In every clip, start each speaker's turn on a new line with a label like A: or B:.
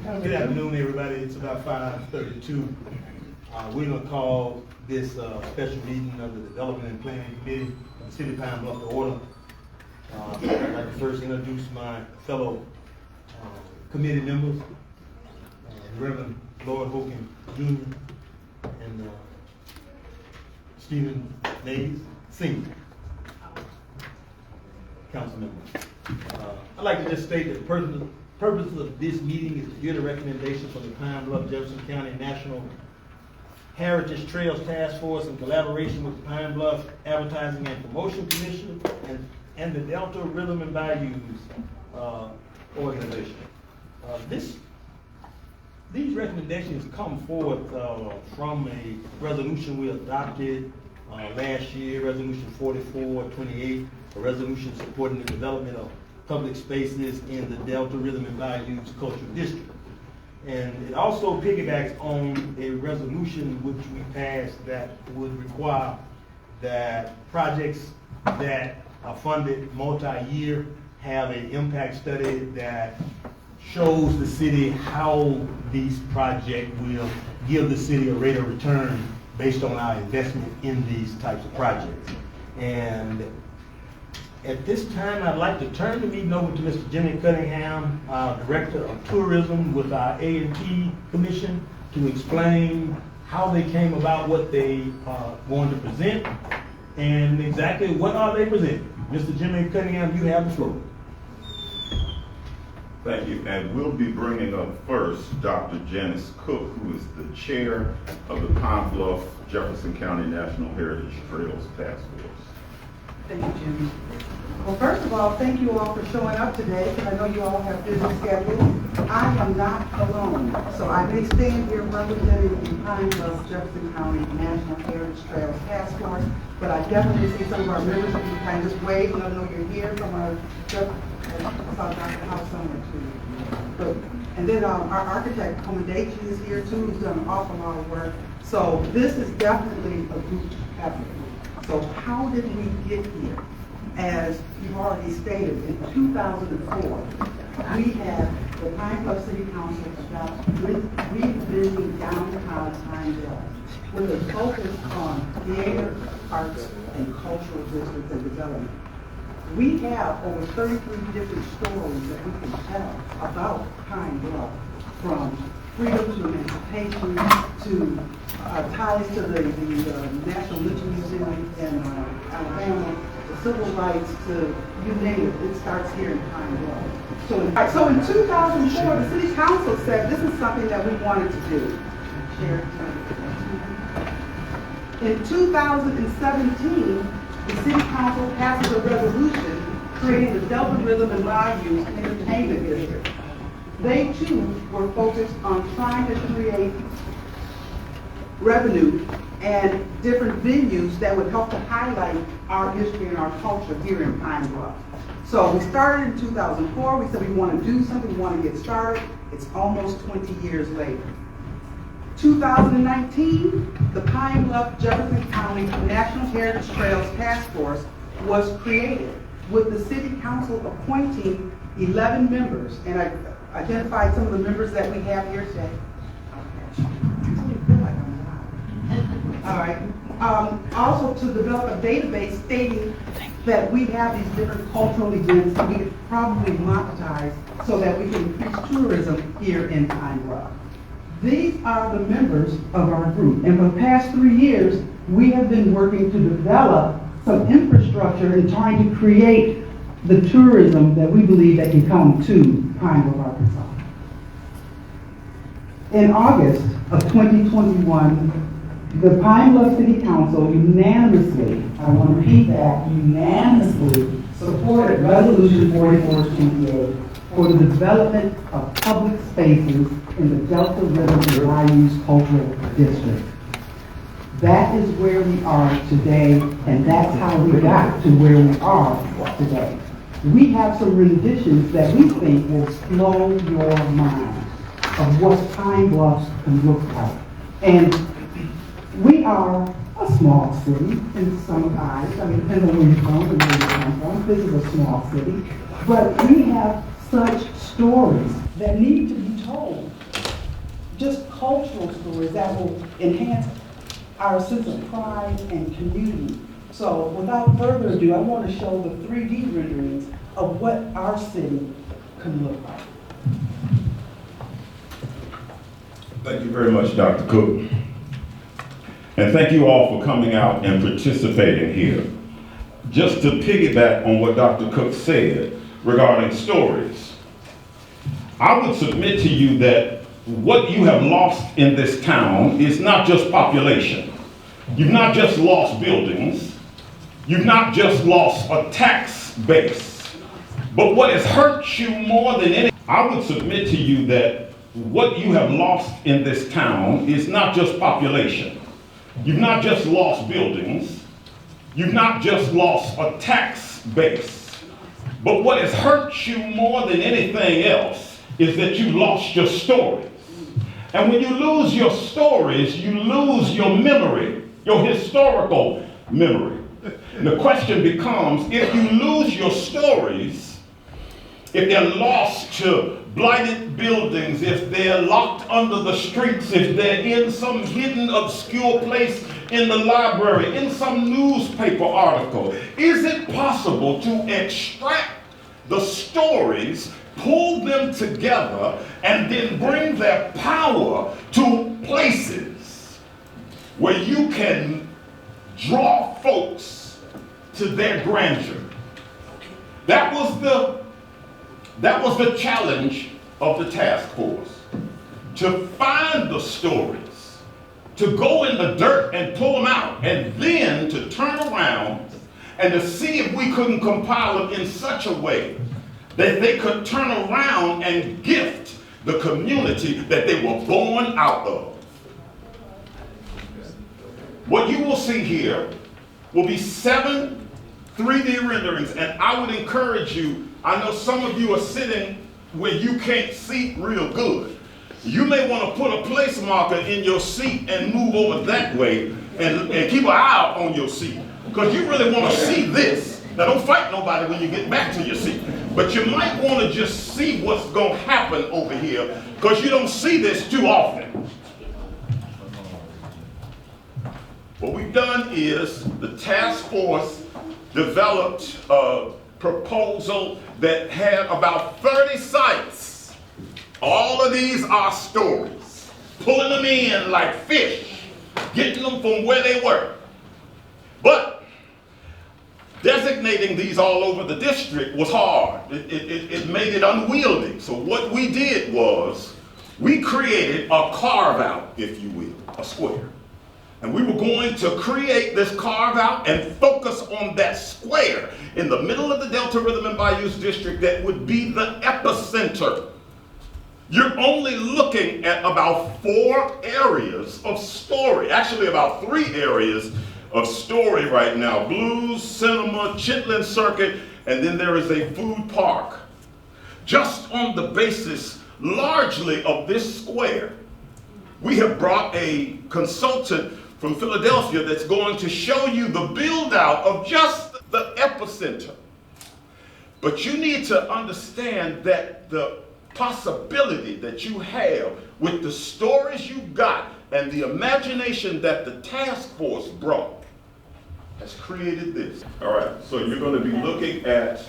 A: Good afternoon, everybody. It's about 5:32. We're gonna call this special meeting of the Development and Planning Committee of the City of Pine Bluff to order. I'd like to first introduce my fellow committee members, Reverend Lloyd Hogan Jr. and Stephen Nays Sr. Council members. I'd like to just state that the purpose of this meeting is to hear the recommendation from the Pine Bluff Jefferson County National Heritage Trails Task Force in collaboration with the Pine Bluff Advertising and Promotion Commission and the Delta Rhythm and Bayous organization. These recommendations come forth from a resolution we adopted last year, Resolution 4428, a resolution supporting the development of public spaces in the Delta Rhythm and Bayous Cultural District. And it also piggybacks on a resolution which we passed that would require that projects that are funded multi-year have an impact study that shows the city how these projects will give the city a rate of return based on our investment in these types of projects. And at this time, I'd like to turn the meeting over to Mr. Jimmy Cunningham, Director of Tourism with our A&T Commission, to explain how they came about what they are going to present and exactly what are they presenting. Mr. Jimmy Cunningham, you have the floor.
B: Thank you, and we'll be bringing up first Dr. Janice Cook, who is the chair of the Pine Bluff Jefferson County National Heritage Trails Task Force.
C: Thank you, Jimmy. Well, first of all, thank you all for showing up today, because I know you all have busy schedules. I am not alone, so I may stand here representing the Pine Bluff Jefferson County National Heritage Trails Task Force, but I definitely see some of our members who kind of just wave, and I know you're here from our Dr. House somewhere too. Good. And then our architect, Commendation, is here too, who's done an awful lot of work. So this is definitely a group effort. So how did we get here? As you've already stated, in 2004, we had the Pine Bluff City Council adopt revisiting downtown Pineville with a focus on theater, arts, and cultural districts and development. We have over 33 different stories that we can tell about Pine Bluff, from freedom to emancipation to ties to the National Lynching Museum in Alabama, the civil rights to you name it. It starts here in Pine Bluff. So in 2004, the City Council said this is something that we wanted to do. In 2017, the City Council passes a resolution creating the Delta Rhythm and Bayous Entertainment District. They too were focused on trying to create revenue and different venues that would help to highlight our history and our culture here in Pine Bluff. So we started in 2004. We said we want to do something, we want to get started. It's almost 20 years later. 2019, the Pine Bluff Jefferson County National Heritage Trails Task Force was created, with the City Council appointing 11 members. And I identified some of the members that we have here today. All right. Also to develop a database stating that we have these different cultural events that we could probably monetize so that we can increase tourism here in Pine Bluff. These are the members of our group. And for the past 3 years, we have been working to develop some infrastructure and trying to create the tourism that we believe that can come to Pine Bluff, Arkansas. In August of 2021, the Pine Bluff City Council unanimously, I want to repeat that, unanimously supported Resolution 4428 for the development of public spaces in the Delta Rhythm and Bayous Cultural District. That is where we are today, and that's how we got to where we are today. We have some renditions that we think will blow your mind of what Pine Bluff can look like. And we are a small city in some eyes. I mean, depending on where you're from and where you come from, this is a small city. But we have such stories that need to be told. just cultural stories that will enhance our sense of pride and community. So without further ado, I want to show the 3D renderings of what our city can look like.
B: Thank you very much, Dr. Cook. And thank you all for coming out and participating here. Just to piggyback on what Dr. Cook said regarding stories, I would submit to you that what you have lost in this town is not just population. You've not just lost buildings. You've not just lost a tax base. But what has hurt you more than anything, I would submit to you that what you have lost in this town is not just population. You've not just lost buildings. You've not just lost a tax base. But what has hurt you more than anything else is that you lost your stories. And when you lose your stories, you lose your memory, your historical memory. And the question becomes, if you lose your stories, if they're lost to blighted buildings, if they're locked under the streets, if they're in some hidden, obscure place in the library, in some newspaper article, is it possible to extract the stories, pull them together, and then bring their power to places where you can draw folks to their grandeur? That was the challenge of the task force, to find the stories, to go in the dirt and pull them out, and then to turn around and to see if we couldn't compile them in such a way that they could turn around and gift the community that they were born out of. What you will see here will be 7 3D renderings, and I would encourage you, I know some of you are sitting where you can't see real good. You may want to put a place marker in your seat and move over that way and keep an eye out on your seat, because you really want to see this. Now don't fight nobody when you get back to your seat, but you might want to just see what's going to happen over here, because you don't see this too often. What we've done is the task force developed a proposal that had about 30 sites. All of these are stories, pulling them in like fish, getting them from where they were. But designating these all over the district was hard. It made it unwieldy. So what we did was we created a carve-out, if you will, a square. And we were going to create this carve-out and focus on that square in the middle of the Delta Rhythm and Bayous District that would be the epicenter. You're only looking at about 4 areas of story, actually about 3 areas of story right now: blues, cinema, Chitlin Circuit, and then there is a food park. Just on the basis largely of this square, we have brought a consultant from Philadelphia that's going to show you the build out of just the epicenter. But you need to understand that the possibility that you have with the stories you got and the imagination that the task force brought has created this. All right, so you're going to be looking at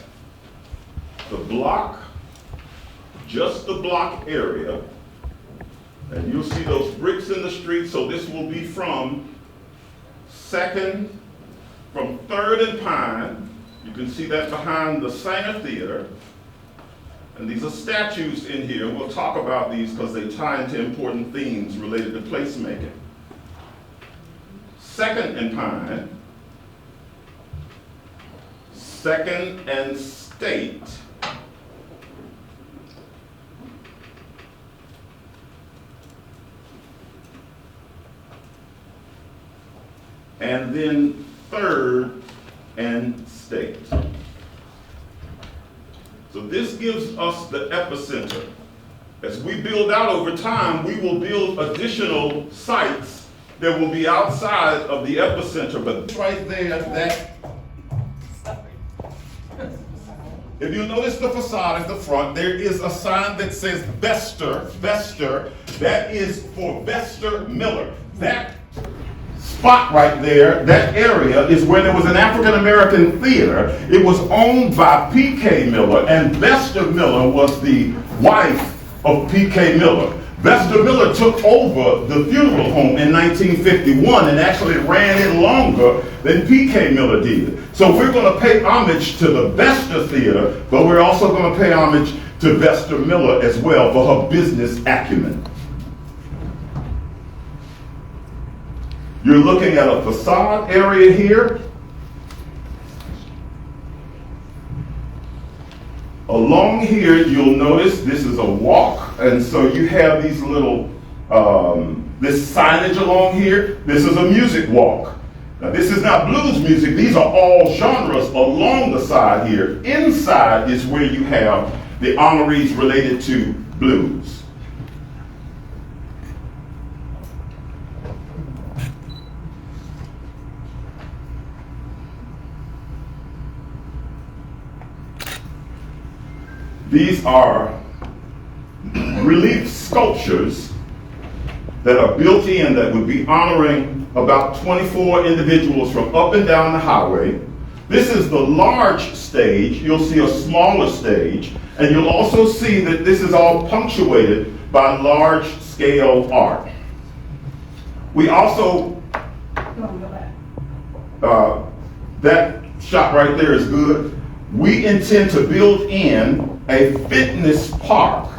B: the block, just the block area. And you'll see those bricks in the street. So this will be from 3rd and Pine. You can see that behind the Sanger Theater. And these are statues in here. We'll talk about these because they tie into important themes related to placemaking. 2nd and Pine, 2nd and State, and then 3rd and State. So this gives us the epicenter. As we build out over time, we will build additional sites that will be outside of the epicenter, but right there, that. If you notice the facade at the front, there is a sign that says Bester That is for Vester Miller. That spot right there, that area, is where there was an African-American theater. It was owned by P.K. Miller, and Vester Miller was the wife of P.K. Miller. Vester Miller took over the funeral home in 1951 and actually ran it longer than P.K. Miller did. So we're going to pay homage to the Vester Theater, but we're also going to pay homage to Vester Miller as well for her business acumen. You're looking at a facade area here. Along here, you'll notice this is a walk, and so you have these little, this signage along here. This is a music walk. Now, this is not blues music. These are all genres along the side here. Inside is where you have the honorees related to blues. These are relief sculptures that are built in that would be honoring about 24 individuals from up and down the highway. This is the large stage. You'll see a smaller stage, and you'll also see that this is all punctuated by large scale art. We also, that shot right there is good. We intend to build in a fitness park.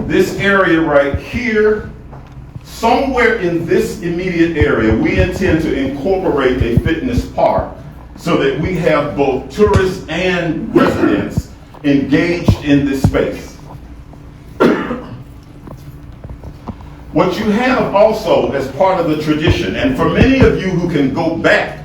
B: This area right here, somewhere in this immediate area, we intend to incorporate a fitness park so that we have both tourists and residents engaged in this space. What you have also as part of the tradition, and for many of you who can go back,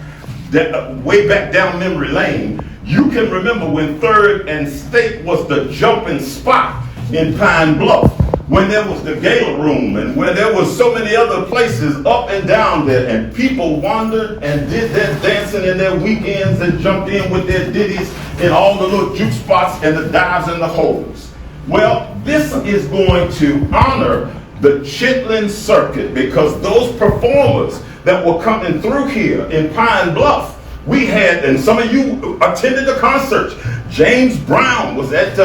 B: way back down memory lane, you can remember when 3rd and State was the jumping spot in Pine Bluff, when there was the Gala Room and where there was so many other places up and down there, and people wandered and did their dancing in their weekends and jumped in with their ditties in all the little juke spots and the dives and the holes. Well, this is going to honor the Chitlin Circuit, because those performers that were coming through here in Pine Bluff, we had, and some of you attended the concert. James Brown was at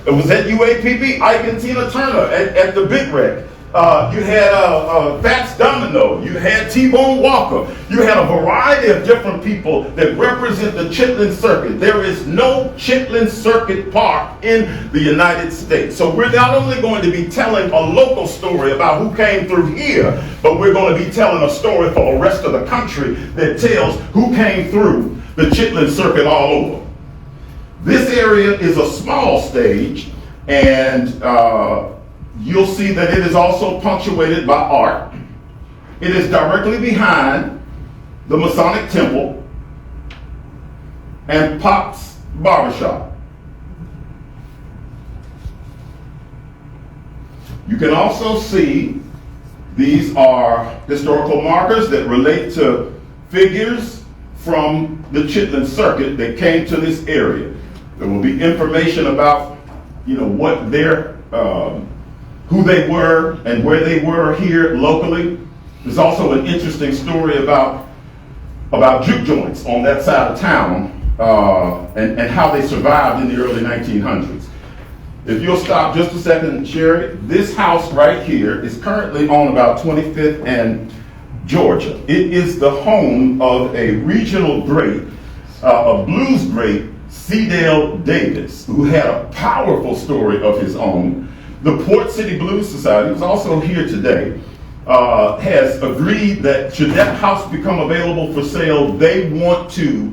B: UAPB. Ike and Tina Turner at the Big Wreck. You had Fats Domino. You had T-Bone Walker. You had a variety of different people that represent the Chitlin Circuit. There is no Chitlin Circuit Park in the United States. So we're not only going to be telling a local story about who came through here, but we're going to be telling a story for the rest of the country that tells who came through the Chitlin Circuit all over. This area is a small stage, and you'll see that it is also punctuated by art. It is directly behind the Masonic Temple and Pop's Barbershop. You can also see these are historical markers that relate to figures from the Chitlin Circuit that came to this area. There will be information about, what their who they were and where they were here locally. There's also an interesting story about juke joints on that side of town and how they survived in the early 1900s. If you'll stop just a second, Sherry, this house right here is currently on about 25th and Georgia. It is the home of a regional great, a blues great, C.Dale Davis, who had a powerful story of his own. The Port City Blues Society, who's also here today, has agreed that should that house become available for sale, they want to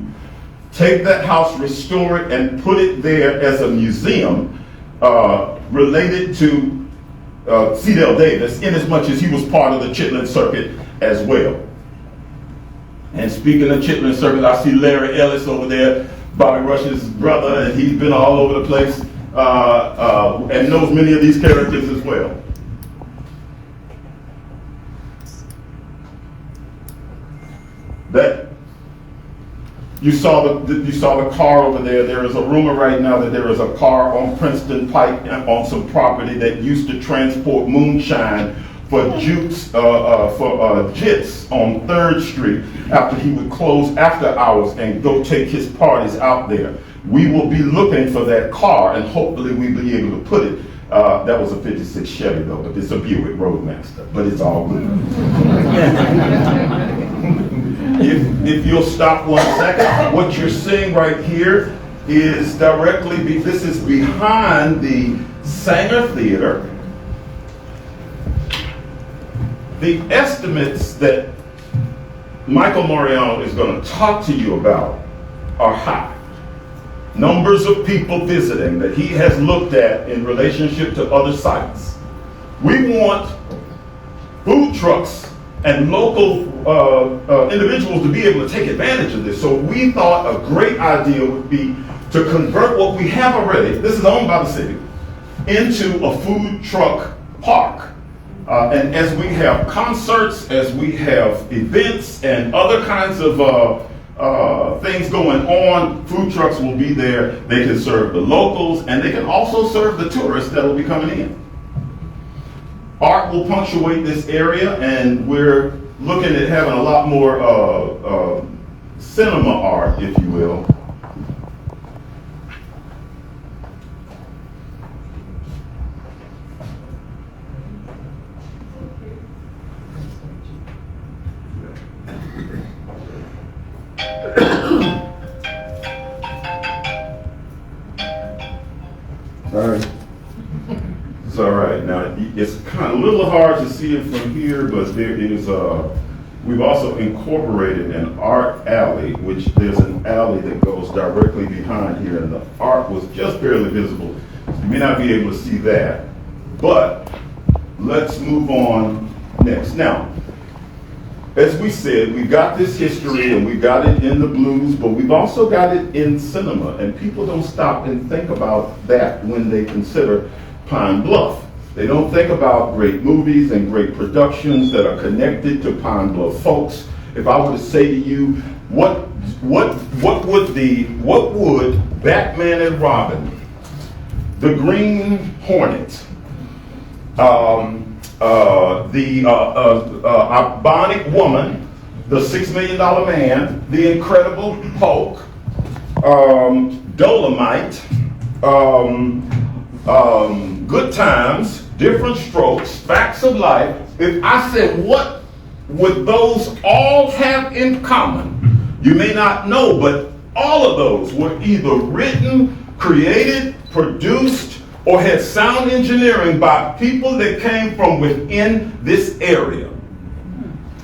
B: take that house, restore it, and put it there as a museum related to C.Dale Davis, in as much as he was part of the Chitlin Circuit as well. And speaking of Chitlin Circuit, I see Larry Ellis over there, Bobby Rush's brother, and he's been all over the place and knows many of these characters as well. You saw the car over there. There is a rumor right now that there is a car on Princeton Pike on some property that used to transport moonshine for Jits on 3rd Street after he would close after hours and go take his parties out there. We will be looking for that car, and hopefully we'll be able to put it. That was a 56 Chevy though, but it's a Buick Roadmaster, but it's all good. If you'll stop 1 second, what you're seeing right here is this is behind the Sanger Theater. The estimates that Michael Mariano is going to talk to you about are high. Numbers of people visiting that he has looked at in relationship to other sites. We want food trucks and local individuals to be able to take advantage of this. So we thought a great idea would be to convert what we have already, this is owned by the city, into a food truck park. And as we have concerts, as we have events and other kinds of things going on, food trucks will be there. They can serve the locals, and they can also serve the tourists that will be coming in. Art will punctuate this area, and we're looking at having a lot more cinema art, if you will. Sorry. It's all right. Now, it's kind of a little hard to see it from here, but there is we've also incorporated an art alley, which there's an alley that goes directly behind here, and the art was just barely visible. You may not be able to see that, but let's move on next. Now, as we said, we've got this history and we've got it in the blues, but we've also got it in cinema, and people don't stop and think about that when they consider Pine Bluff. They don't think about great movies and great productions that are connected to Pine Bluff folks. If I were to say to you, what would Batman and Robin, the Green Hornet, the Bionic Woman, the $6 Million Man, the Incredible Hulk, Dolomite, Good Times, Different Strokes, Facts of Life. If I said, what would those all have in common? You may not know, but all of those were either written, created, produced, or had sound engineering by people that came from within this area.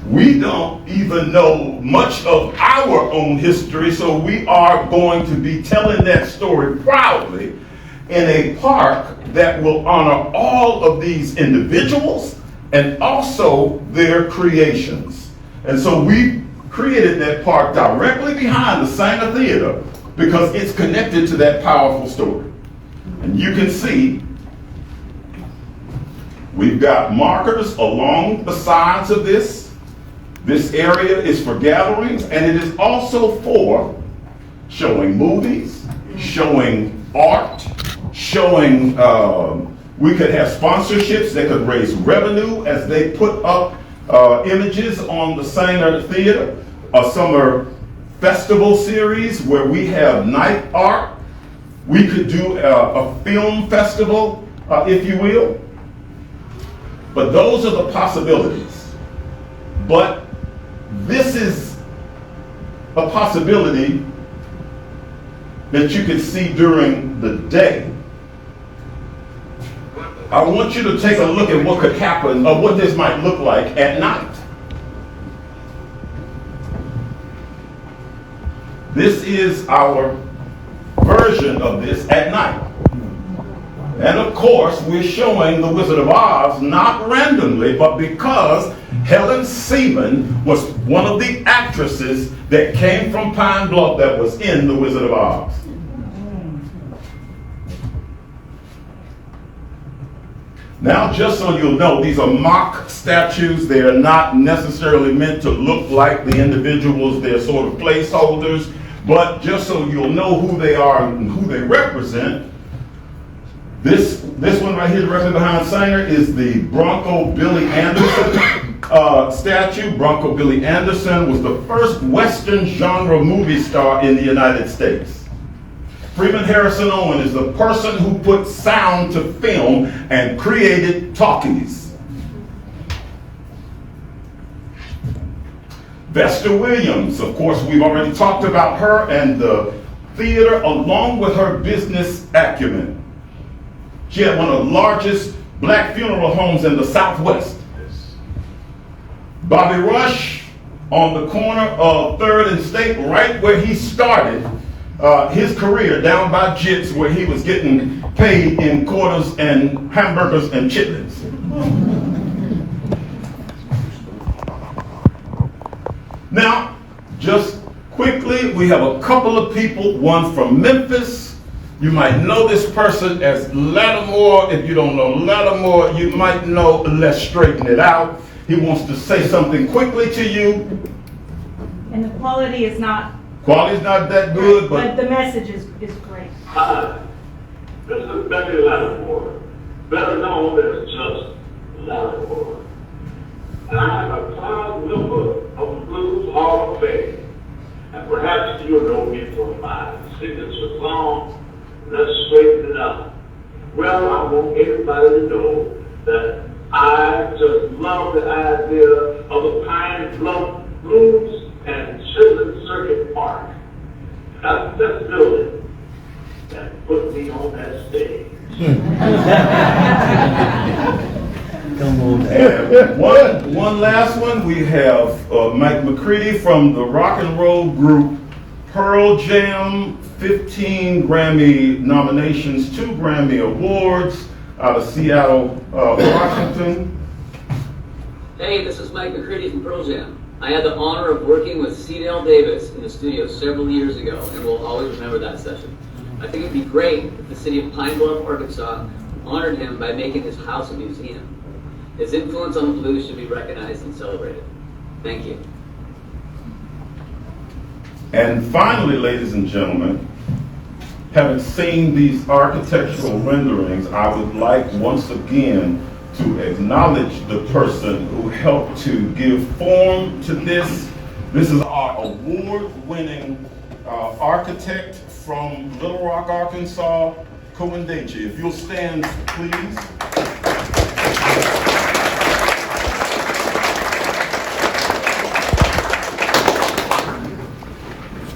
B: We don't even know much of our own history, so we are going to be telling that story proudly in a park that will honor all of these individuals and also their creations. And so we created that park directly behind the Sanger Theater because it's connected to that powerful story. And you can see we've got markers along the sides of this. This area is for gatherings, and it is also for showing movies, showing art, showing, we could have sponsorships that could raise revenue as they put up images on the Sanger Theater, a summer festival series where we have night art. We could do a film festival, if you will. But those are the possibilities. But this is a possibility that you can see during the day. I want you to take a look at what could happen, or what this might look like at night. This is our version of this at night. And of course, we're showing The Wizard of Oz not randomly, but because Helen Seaman was one of the actresses that came from Pine Bluff that was in The Wizard of Oz. Now, just so you'll know, these are mock statues. They are not necessarily meant to look like the individuals. They're sort of placeholders. But just so you'll know who they are and who they represent, this one right here, directly behind Sanger, is the Bronco Billy Anderson statue. Bronco Billy Anderson was the first Western genre movie star in the United States. Freeman Harrison Owen is the person who put sound to film and created talkies. Vesta Williams, of course, we've already talked about her and the theater along with her business acumen. She had one of the largest black funeral homes in the Southwest. Bobby Rush on the corner of 3rd and State, right where he started his career, down by Jits, where he was getting paid in quarters and hamburgers and chitlins. Now, just quickly, we have a couple of people, one from Memphis. You might know this person as Lattimore. If you don't know Lattimore, you might know Let's Straighten It Out. He wants to say something quickly to you.
D: And the quality is not.
B: Quality's not that good,
D: but the message is great.
E: Hi, this is Becky Lattimore, better known as just Lattimore. And I'm a proud member of the Blues Hall of Fame. And perhaps you know me from my signature song, Let's Straighten It Out. Well, I want everybody to know that I just love the idea of the Pine Bluff Blues and Children's Circuit Park. That's that building that put me on that stage.
A: Come on.
B: And one last one, we have Mike McCready from the rock and roll group Pearl Jam, 15 Grammy nominations, 2 Grammy Awards out of Seattle, Washington.
F: Hey, this is Mike McCready from Pearl Jam. I had the honor of working with C. Dale Davis in the studio several years ago, and we'll always remember that session. I think it'd be great if the city of Pine Bluff, Arkansas honored him by making his house a museum. His influence on the blues should be recognized and celebrated. Thank you.
B: And finally, ladies and gentlemen, having seen these architectural renderings, I would like once again to acknowledge the person who helped to give form to this. This is our award-winning architect from Little Rock, Arkansas, Kowendechi. If you'll stand, please.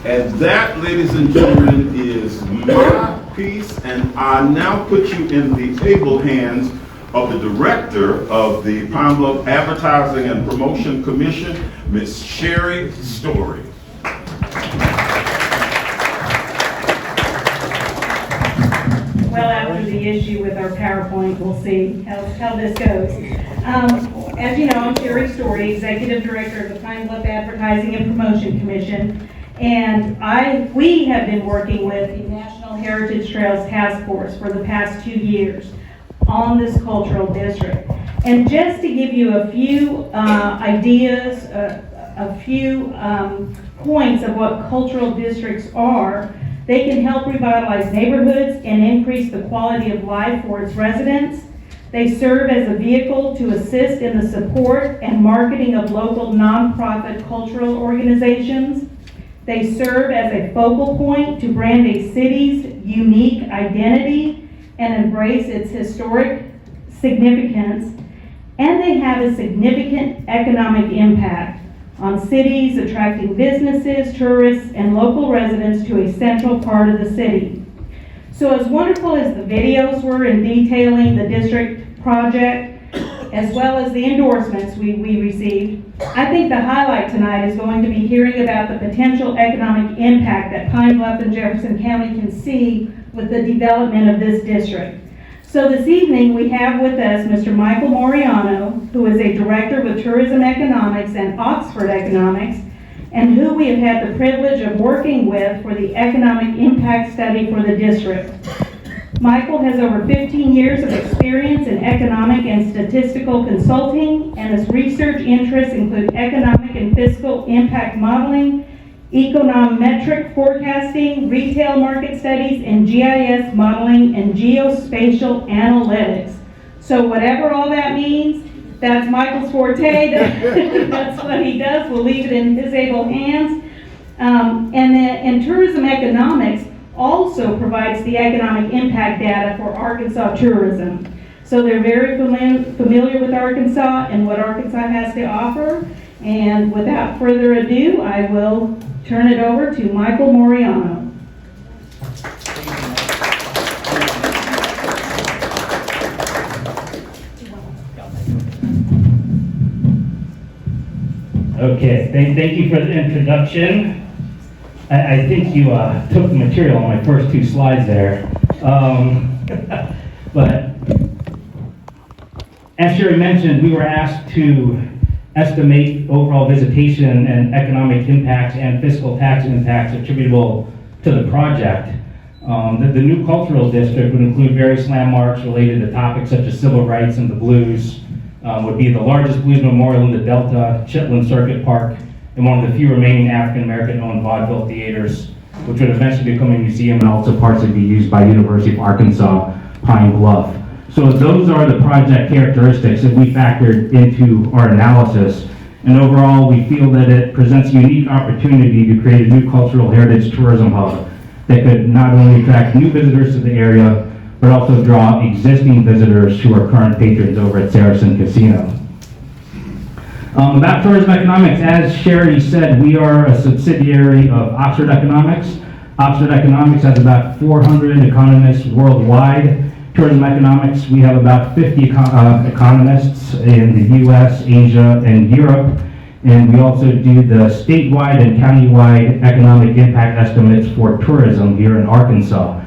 B: And that, ladies and gentlemen, is my piece, and I now put you in the able hands of the director of the Pine Bluff Advertising and Promotion Commission, Ms. Sherry Story.
D: Well, after the issue with our PowerPoint, we'll see how this goes. As you know, I'm Sherry Story, Executive Director of the Pine Bluff Advertising and Promotion Commission. And we have been working with the National Heritage Trails Task Force for the past 2 years on this cultural district. And just to give you a few ideas, a few points of what cultural districts are, they can help revitalize neighborhoods and increase the quality of life for its residents. They serve as a vehicle to assist in the support and marketing of local nonprofit cultural organizations. They serve as a focal point to brand a city's unique identity and embrace its historic significance. And they have a significant economic impact on cities, attracting businesses, tourists, and local residents to a central part of the city. So as wonderful as the videos were in detailing the district project, as well as the endorsements we received, I think the highlight tonight is going to be hearing about the potential economic impact that Pine Bluff and Jefferson County can see with the development of this district. So this evening we have with us Mr. Michael Moriano, who is a director with Tourism Economics and Oxford Economics, and who we have had the privilege of working with for the economic impact study for the district. Michael has over 15 years of experience in economic and statistical consulting, and his research interests include economic and fiscal impact modeling, econometric forecasting, retail market studies, and GIS modeling and geospatial analytics. So whatever all that means, that's Michael's forte. That's what he does. We'll leave it in his able hands. And tourism economics also provides the economic impact data for Arkansas tourism. So they're very familiar with Arkansas and what Arkansas has to offer. And without further ado, I will turn it over to Michael Moriano.
G: Okay, thank you for the introduction. I think you took the material on my first two slides there. But as Sherry mentioned, we were asked to estimate overall visitation and economic impacts and fiscal tax impacts attributable to the project. The new cultural district would include various landmarks related to topics such as civil rights and the blues, would be the largest blues memorial in the Delta, Chitlin Circuit Park, and one of the few remaining African-American owned vaudeville theaters, which would eventually become a museum and also partially be used by University of Arkansas, Pine Bluff. So those are the project characteristics that we factored into our analysis. And overall, we feel that it presents a unique opportunity to create a new cultural heritage tourism hub that could not only attract new visitors to the area, but also draw existing visitors who are current patrons over at Saracen Casino. About tourism economics, as Sherry said, we are a subsidiary of Oxford Economics. Oxford Economics has about 400 economists worldwide. Tourism economics, we have about 50 economists in the US, Asia, and Europe. And we also do the statewide and countywide economic impact estimates for tourism here in Arkansas.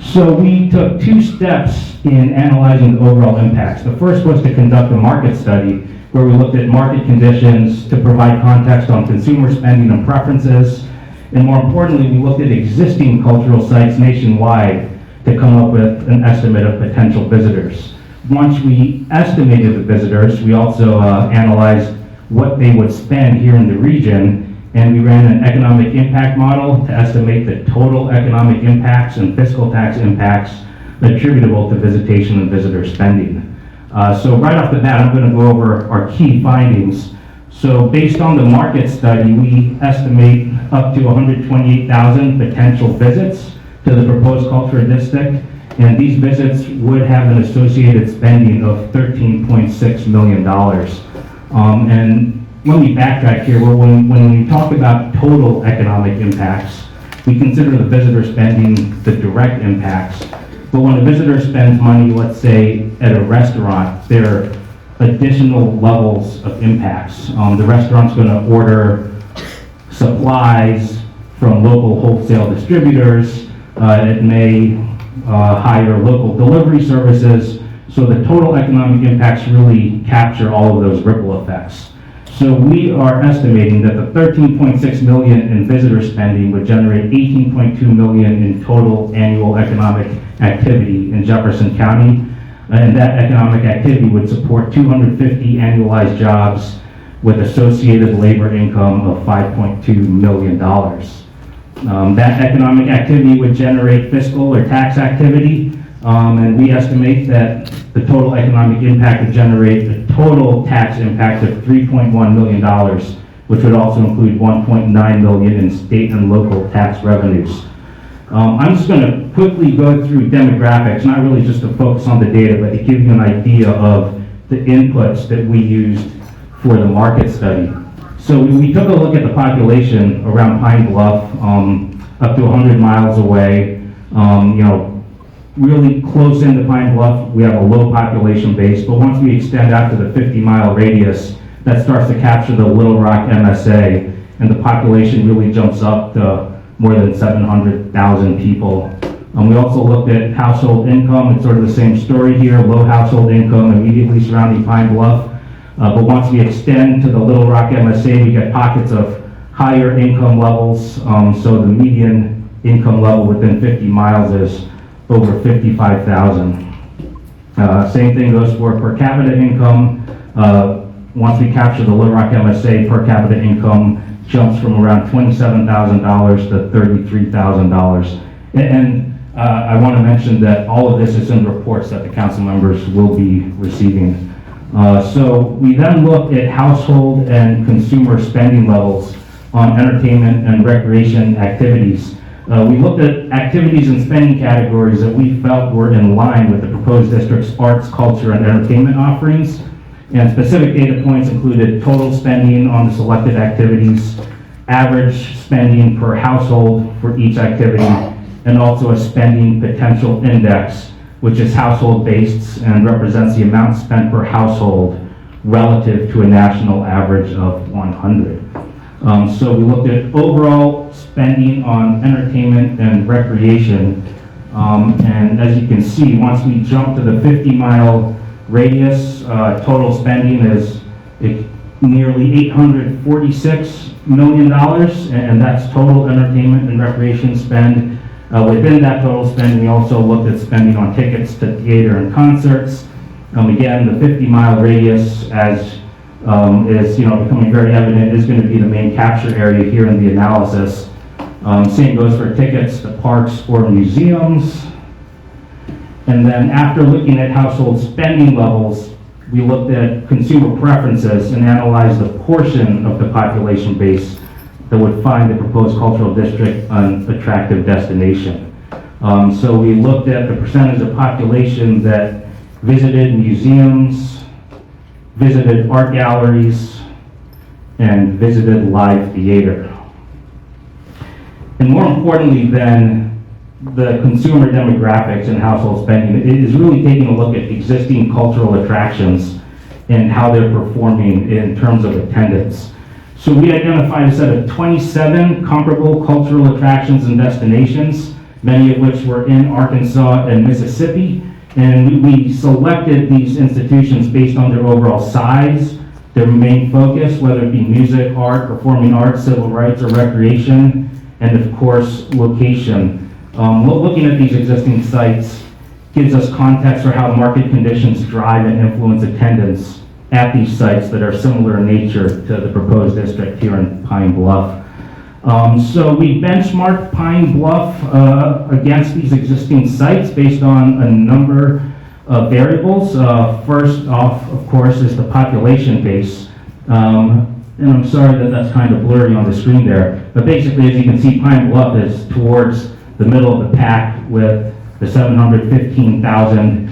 G: So we took two steps in analyzing the overall impacts. The first was to conduct a market study where we looked at market conditions to provide context on consumer spending and preferences. And more importantly, we looked at existing cultural sites nationwide to come up with an estimate of potential visitors. Once we estimated the visitors, we also analyzed what they would spend here in the region, and we ran an economic impact model to estimate the total economic impacts and fiscal tax impacts attributable to visitation and visitor spending. So right off the bat, I'm going to go over our key findings. So based on the market study, we estimate up to 128,000 potential visits to the proposed cultural district, and these visits would have an associated spending of $13.6 million. And when we backtrack here, when we talk about total economic impacts, we consider the visitor spending the direct impacts. But when a visitor spends money, let's say at a restaurant, there are additional levels of impacts. The restaurant's going to order supplies from local wholesale distributors. It may hire local delivery services. So the total economic impacts really capture all of those ripple effects. So we are estimating that the $13.6 million in visitor spending would generate $18.2 million in total annual economic activity in Jefferson County. And that economic activity would support 250 annualized jobs with associated labor income of $5.2 million. That economic activity would generate fiscal or tax activity, and we estimate that the total economic impact would generate a total tax impact of $3.1 million, which would also include $1.9 million in state and local tax revenues. I'm just going to quickly go through demographics, not really just to focus on the data, but to give you an idea of the inputs that we used for the market study. So we took a look at the population around Pine Bluff, up to 100 miles away. Really close into Pine Bluff, we have a low population base, but once we extend out to the 50-mile radius, that starts to capture the Little Rock MSA, and the population really jumps up to more than 700,000 people. We also looked at household income. It's sort of the same story here, low household income immediately surrounding Pine Bluff. But once we extend to the Little Rock MSA, we get pockets of higher income levels. So the median income level within 50 miles is over 55,000. Same thing goes for per capita income. Once we capture the Little Rock MSA, per capita income jumps from around $27,000 to $33,000. And I want to mention that all of this is in reports that the council members will be receiving. So we then looked at household and consumer spending levels on entertainment and recreation activities. We looked at activities and spending categories that we felt were in line with the proposed district's arts, culture, and entertainment offerings. And specific data points included total spending on the selected activities, average spending per household for each activity, and also a spending potential index, which is household-based and represents the amount spent per household relative to a national average of 100. So we looked at overall spending on entertainment and recreation. And as you can see, once we jump to the 50-mile radius, total spending is nearly $846 million, and that's total entertainment and recreation spend. Within that total spend, we also looked at spending on tickets to theater and concerts. Again, the 50-mile radius, as is becoming very evident, is going to be the main capture area here in the analysis. Same goes for tickets to parks or museums. And then after looking at household spending levels, we looked at consumer preferences and analyzed the portion of the population base that would find the proposed cultural district an attractive destination. So we looked at the percentage of population that visited museums, visited art galleries, and visited live theater. And more importantly than the consumer demographics and household spending, it is really taking a look at existing cultural attractions and how they're performing in terms of attendance. So we identified a set of 27 comparable cultural attractions and destinations, many of which were in Arkansas and Mississippi. And we selected these institutions based on their overall size, their main focus, whether it be music, art, performing arts, civil rights, or recreation, and of course, location. Looking at these existing sites gives us context for how market conditions drive and influence attendance at these sites that are similar in nature to the proposed district here in Pine Bluff. So we benchmarked Pine Bluff against these existing sites based on a number of variables. First off, of course, is the population base. And I'm sorry that that's kind of blurry on the screen there. But basically, as you can see, Pine Bluff is towards the middle of the pack with the 715,000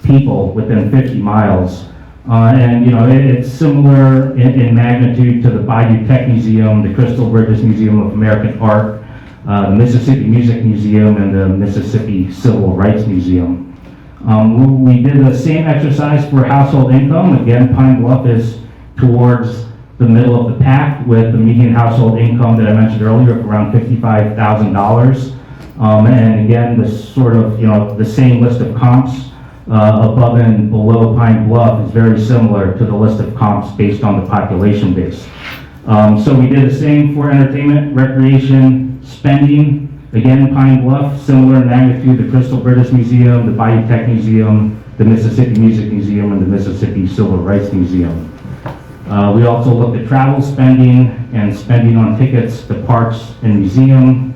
G: people within 50 miles. And it's similar in magnitude to the Bayou Tech Museum, the Crystal Bridges Museum of American Art, the Mississippi Music Museum, and the Mississippi Civil Rights Museum. We did the same exercise for household income. Again, Pine Bluff is towards the middle of the pack with the median household income that I mentioned earlier of around $55,000. And again, this sort of, the same list of comps above and below Pine Bluff is very similar to the list of comps based on the population base. So we did the same for entertainment, recreation, spending. Again, Pine Bluff, similar in magnitude, the Crystal Bridges Museum, the Bayou Tech Museum, the Mississippi Music Museum, and the Mississippi Civil Rights Museum. We also looked at travel spending and spending on tickets to parks and museum.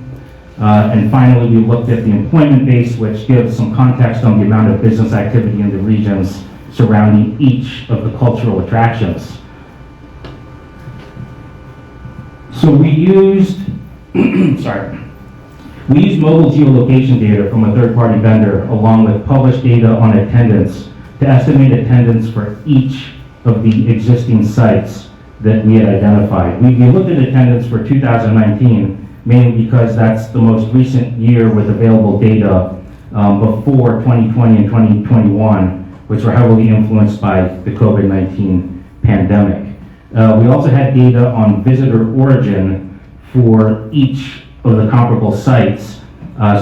G: And finally, we looked at the employment base, which gives some context on the amount of business activity in the regions surrounding each of the cultural attractions. So we used, we used mobile geolocation data from a third-party vendor along with published data on attendance to estimate attendance for each of the existing sites that we had identified. We looked at attendance for 2019, mainly because that's the most recent year with available data before 2020 and 2021, which were heavily influenced by the COVID-19 pandemic. We also had data on visitor origin for each of the comparable sites.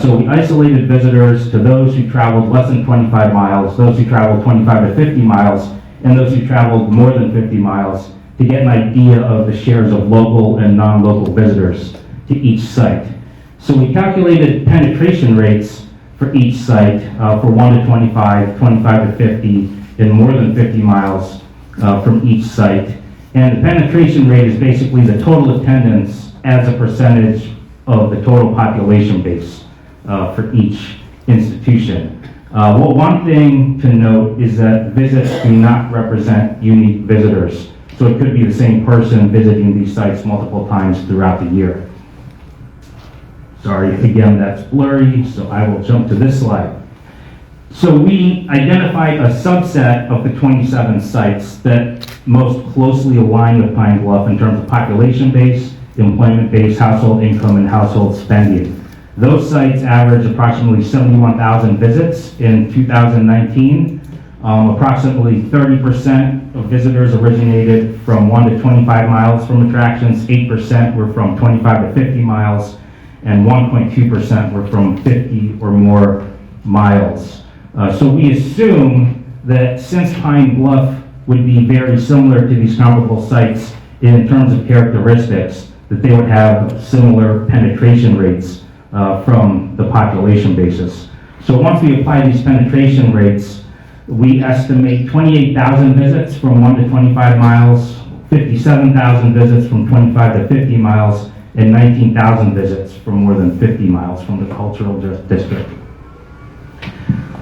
G: So we isolated visitors to those who traveled less than 25 miles, those who traveled 25 to 50 miles, and those who traveled more than 50 miles to get an idea of the shares of local and non-local visitors to each site. So we calculated penetration rates for each site for 1 to 25, 25 to 50, and more than 50 miles from each site. And the penetration rate is basically the total attendance as a percentage of the total population base for each institution. Well, one thing to note is that visits do not represent unique visitors. So it could be the same person visiting these sites multiple times throughout the year. Sorry, again, that's blurry, so I will jump to this slide. So we identified a subset of the 27 sites that most closely align with Pine Bluff in terms of population base, employment base, household income, and household spending. Those sites average approximately 71,000 visits in 2019. Approximately 30% of visitors originated from 1 to 25 miles from attractions, 8% were from 25 to 50 miles, and 1.2% were from 50 or more miles. So we assume that since Pine Bluff would be very similar to these comparable sites in terms of characteristics, that they would have similar penetration rates from the population basis. So once we apply these penetration rates, we estimate 28,000 visits from 1 to 25 miles, 57,000 visits from 25 to 50 miles, and 19,000 visits from more than 50 miles from the cultural district.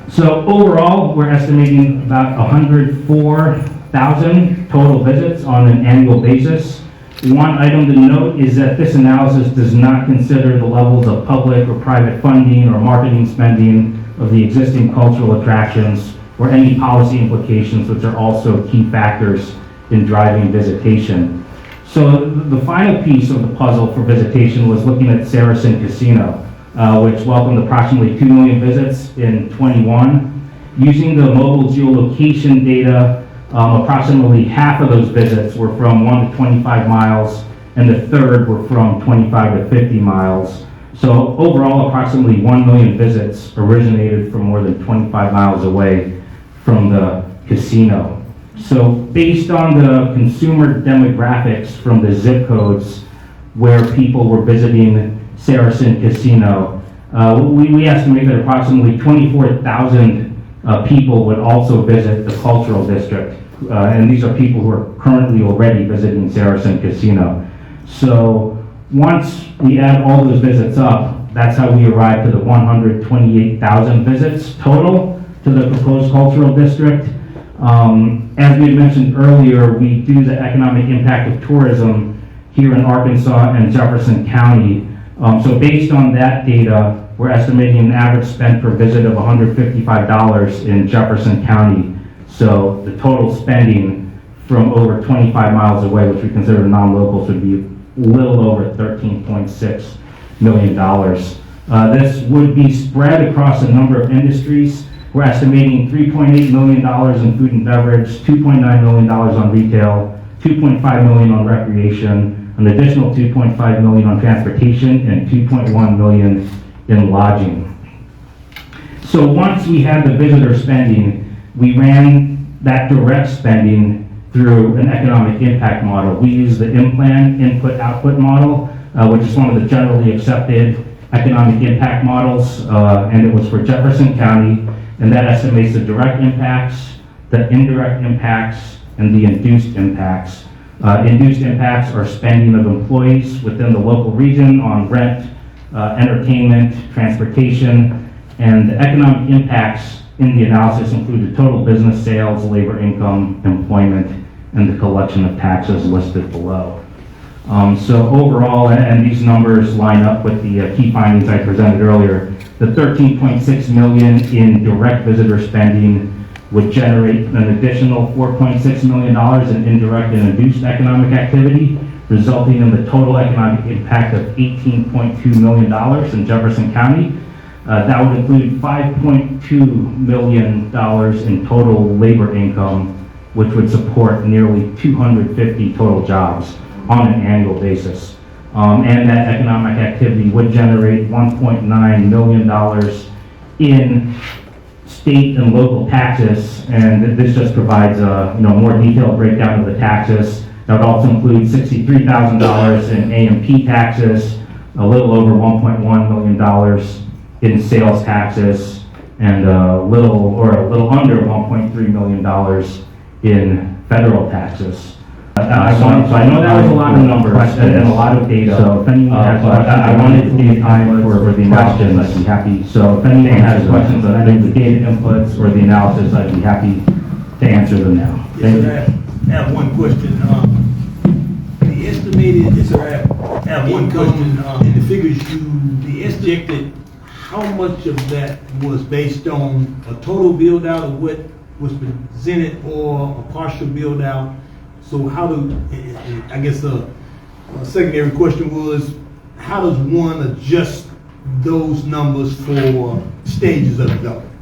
G: So overall, we're estimating about 104,000 total visits on an annual basis. One item to note is that this analysis does not consider the levels of public or private funding or marketing spending of the existing cultural attractions or any policy implications, which are also key factors in driving visitation. So the final piece of the puzzle for visitation was looking at Saracen Casino, which welcomed approximately 2 million visits in 21. Using the mobile geolocation data, approximately half of those visits were from 1 to 25 miles, and the third were from 25 to 50 miles. So overall, approximately 1 million visits originated from more than 25 miles away from the casino. So based on the consumer demographics from the zip codes where people were visiting Saracen Casino, we estimate that approximately 24,000 people would also visit the cultural district. And these are people who are currently already visiting Saracen Casino. So once we add all those visits up, that's how we arrive to the 128,000 visits total to the proposed cultural district. As we had mentioned earlier, we do the economic impact of tourism here in Arkansas and Jefferson County. So based on that data, we're estimating an average spend per visit of $155 in Jefferson County. So the total spending from over 25 miles away, which we consider non-locals, would be a little over $13.6 million. This would be spread across a number of industries. We're estimating $3.8 million in food and beverage, $2.9 million on retail, $2.5 million on recreation, an additional $2.5 million on transportation, and $2.1 million in lodging. So once we had the visitor spending, we ran that direct spending through an economic impact model. We use the IMPLAN input-output model, which is one of the generally accepted economic impact models, and it was for Jefferson County, and that estimates the direct impacts, the indirect impacts, and the induced impacts. Induced impacts are spending of employees within the local region on rent, entertainment, transportation, and the economic impacts in the analysis included total business sales, labor income, employment, and the collection of taxes listed below. So overall, and these numbers line up with the key findings I presented earlier, the $13.6 million in direct visitor spending would generate an additional $4.6 million in indirect and induced economic activity, resulting in the total economic impact of $18.2 million in Jefferson County. That would include $5.2 million in total labor income, which would support nearly 250 total jobs on an annual basis. And that economic activity would generate $1.9 million in state and local taxes, and this just provides a more detailed breakdown of the taxes. That would also include $63,000 in A&P taxes, a little over $1.1 million in sales taxes, and a little under $1.3 million in federal taxes. I know that was a lot of numbers and a lot of data. So if anyone has questions, I wanted to give time for the analysis, I'd be happy. So if anyone has questions on any of the data inputs or the analysis, I'd be happy to answer them now. Thank you.
A: I have one question. The estimated, yes, sir, I have one question. In the figures the estimated, how much of that was based on a total build out of what was presented or a partial build out? So how do, I guess a secondary question was, how does one adjust those numbers for stages of development?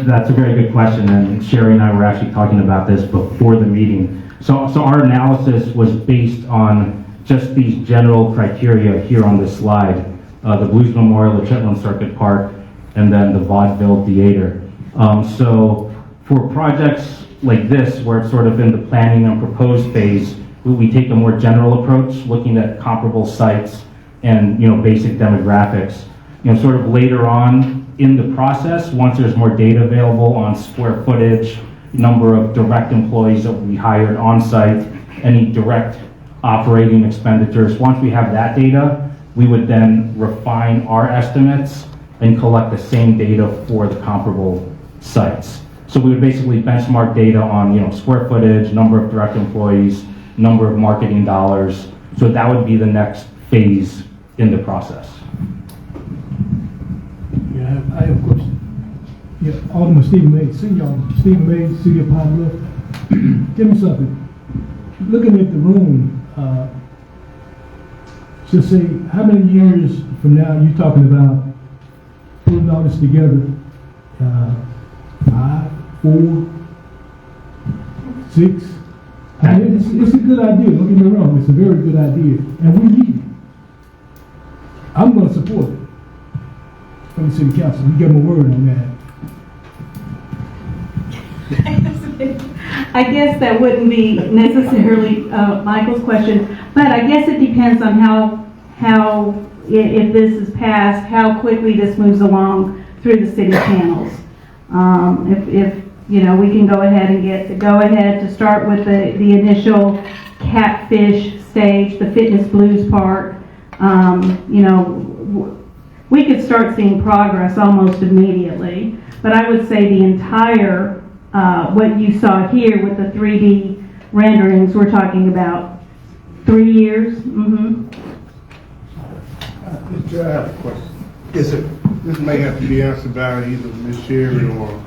G: That's a very good question, and Sherry and I were actually talking about this before the meeting. So our analysis was based on just these general criteria here on this slide, the Blues Memorial, the Chitlin Circuit Park, and then the Vaudeville Theater. So for projects like this, where it's sort of in the planning and proposed phase, we take a more general approach, looking at comparable sites and, basic demographics. Sort of later on in the process, once there's more data available on square footage, number of direct employees that we hired on site, any direct operating expenditures, once we have that data, we would then refine our estimates and collect the same data for the comparable sites. So we would basically benchmark data on, square footage, number of direct employees, number of marketing dollars. So that would be the next phase in the process.
H: Yeah, I have a question. Yeah, Alderman Stephen Mays, Stephen Mays, City of Pine Bluff. Tell me something. Looking at the room, just say, how many years from now are you talking about putting all this together? 5, 4, 6? I mean, it's a good idea, don't get me wrong, it's a very good idea, and we need it. I'm going to support it from the city council. You get my word on that.
D: I guess that wouldn't be necessarily Michael's question, but I guess it depends on how if this is passed, how quickly this moves along through the city channels. If we can go ahead and get the go-ahead to start with the initial Catfish stage, the Fitness Blues Park, we could start seeing progress almost immediately. But I would say the entire, what you saw here with the 3D renderings, we're talking about 3 years. Mm-hmm.
I: Mr. Chair, I have a question.
A: Yes, sir.
I: This may have to be answered by either Ms. Sherry or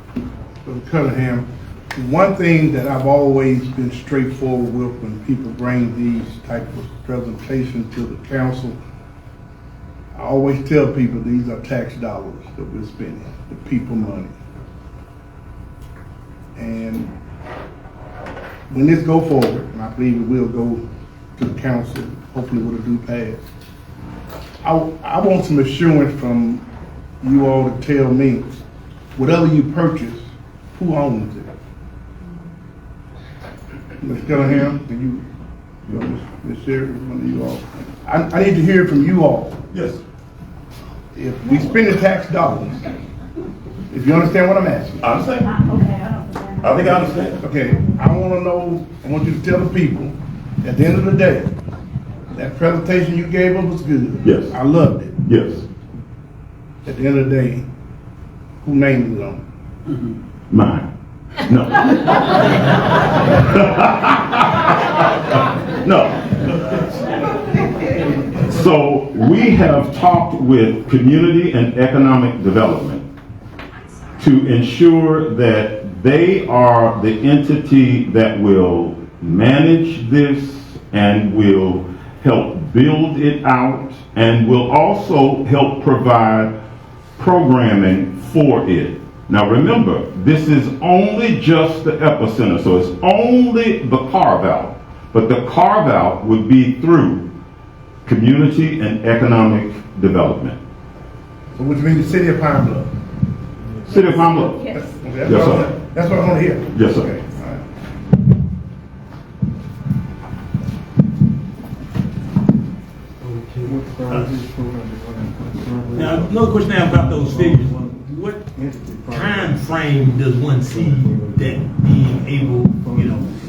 I: Cunningham. One thing that I've always been straightforward with when people bring these type of presentations to the council, I always tell people these are tax dollars that we're spending, the people money. And when this go forward, and I believe it will go to the council, hopefully with a due pass, I want some assurance from you all to tell me, whatever you purchase, who owns it? Ms. Cunningham, can you, Ms. Sherry, one of you all. I need to hear from you all.
B: Yes.
I: If we spend the tax dollars, if you understand what I'm asking.
B: I understand. I think I understand.
I: Okay, I want to know, I want you to tell the people, at the end of the day, that presentation you gave us was good.
B: Yes.
I: I loved it.
B: Yes.
I: At the end of the day, who named it on?
B: Mine. No. No. So we have talked with community and economic development to ensure that they are the entity that will manage this and will help build it out and will also help provide programming for it. Now remember, this is only just the epicenter, so it's only the carve-out, but the carve-out would be through community and economic development.
I: So which means the city of Pine Bluff?
B: City of Pine Bluff?
D: Yes.
I: Okay,
B: Yes, sir.
I: That's what I want to hear.
B: Yes, sir.
I: Okay, all right.
A: Now, another question now about those figures. What time frame does one see that being able,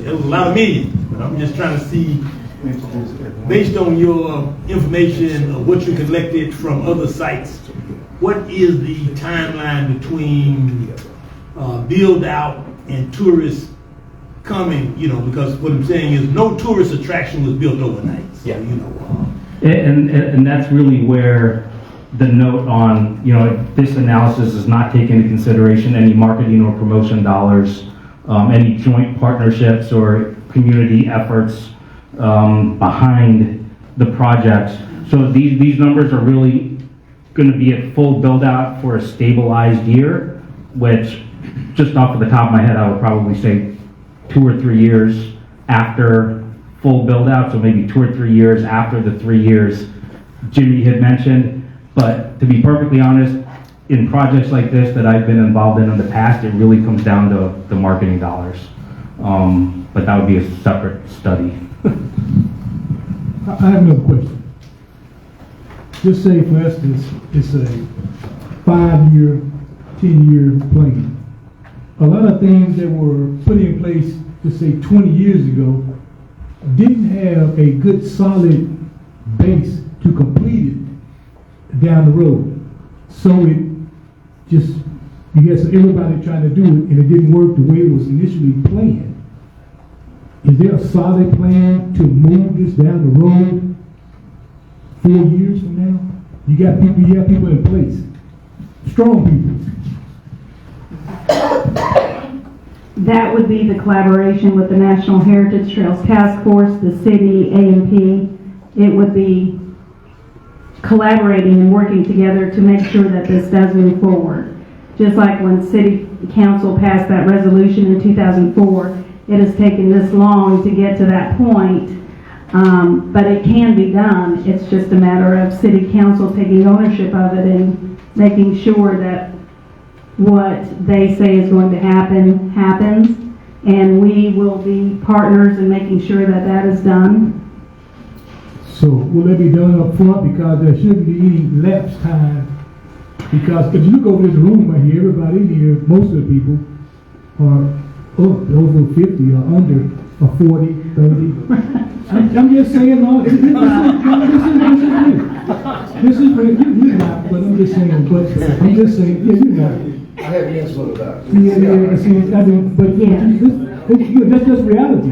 A: it was a lot of millions. But I'm just trying to see, based on your information of what you collected from other sites, what is the timeline between build out and tourists coming, you know, because what I'm saying is no tourist attraction was built overnight. So,
G: Yeah.
A: you know,
G: And that's really where the note on, you know, this analysis does not take into consideration any marketing or promotion dollars, any joint partnerships or community efforts behind the project. So these numbers are really going to be at full build out for a stabilized year, which just off the top of my head, I would probably say 2 or 3 years after full build out. So maybe 2 or 3 years after the 3 years Jimmy had mentioned. But to be perfectly honest, in projects like this that I've been involved in the past, it really comes down to the marketing dollars. But that would be a separate study.
H: I have another question. Just say, for instance, it's a 5-year, 10-year plan. A lot of things that were put in place, just say 20 years ago, didn't have a good solid base to complete it down the road. So it just, you had everybody trying to do it and it didn't work the way it was initially planned. Is there a solid plan to move this down the road 4 years from now? You have people in place, strong people.
D: That would be the collaboration with the National Heritage Trails Task Force, the city, A&P. It would be collaborating and working together to make sure that this does move forward. Just like when City Council passed that resolution in 2004, it has taken this long to get to that point, but it can be done. It's just a matter of City Council taking ownership of it and making sure that what they say is going to happen, happens, and we will be partners in making sure that that is done.
H: So will it be done up front, because there shouldn't be any lapse time? Because if you look over this room right here, everybody in here, most of the people are over 50 or under, or 40, 30. I'm just saying, no, this is you're not, but I'm just saying, yeah, you're not.
J: I have yes for that.
H: Yeah, see, I mean, but that's just reality.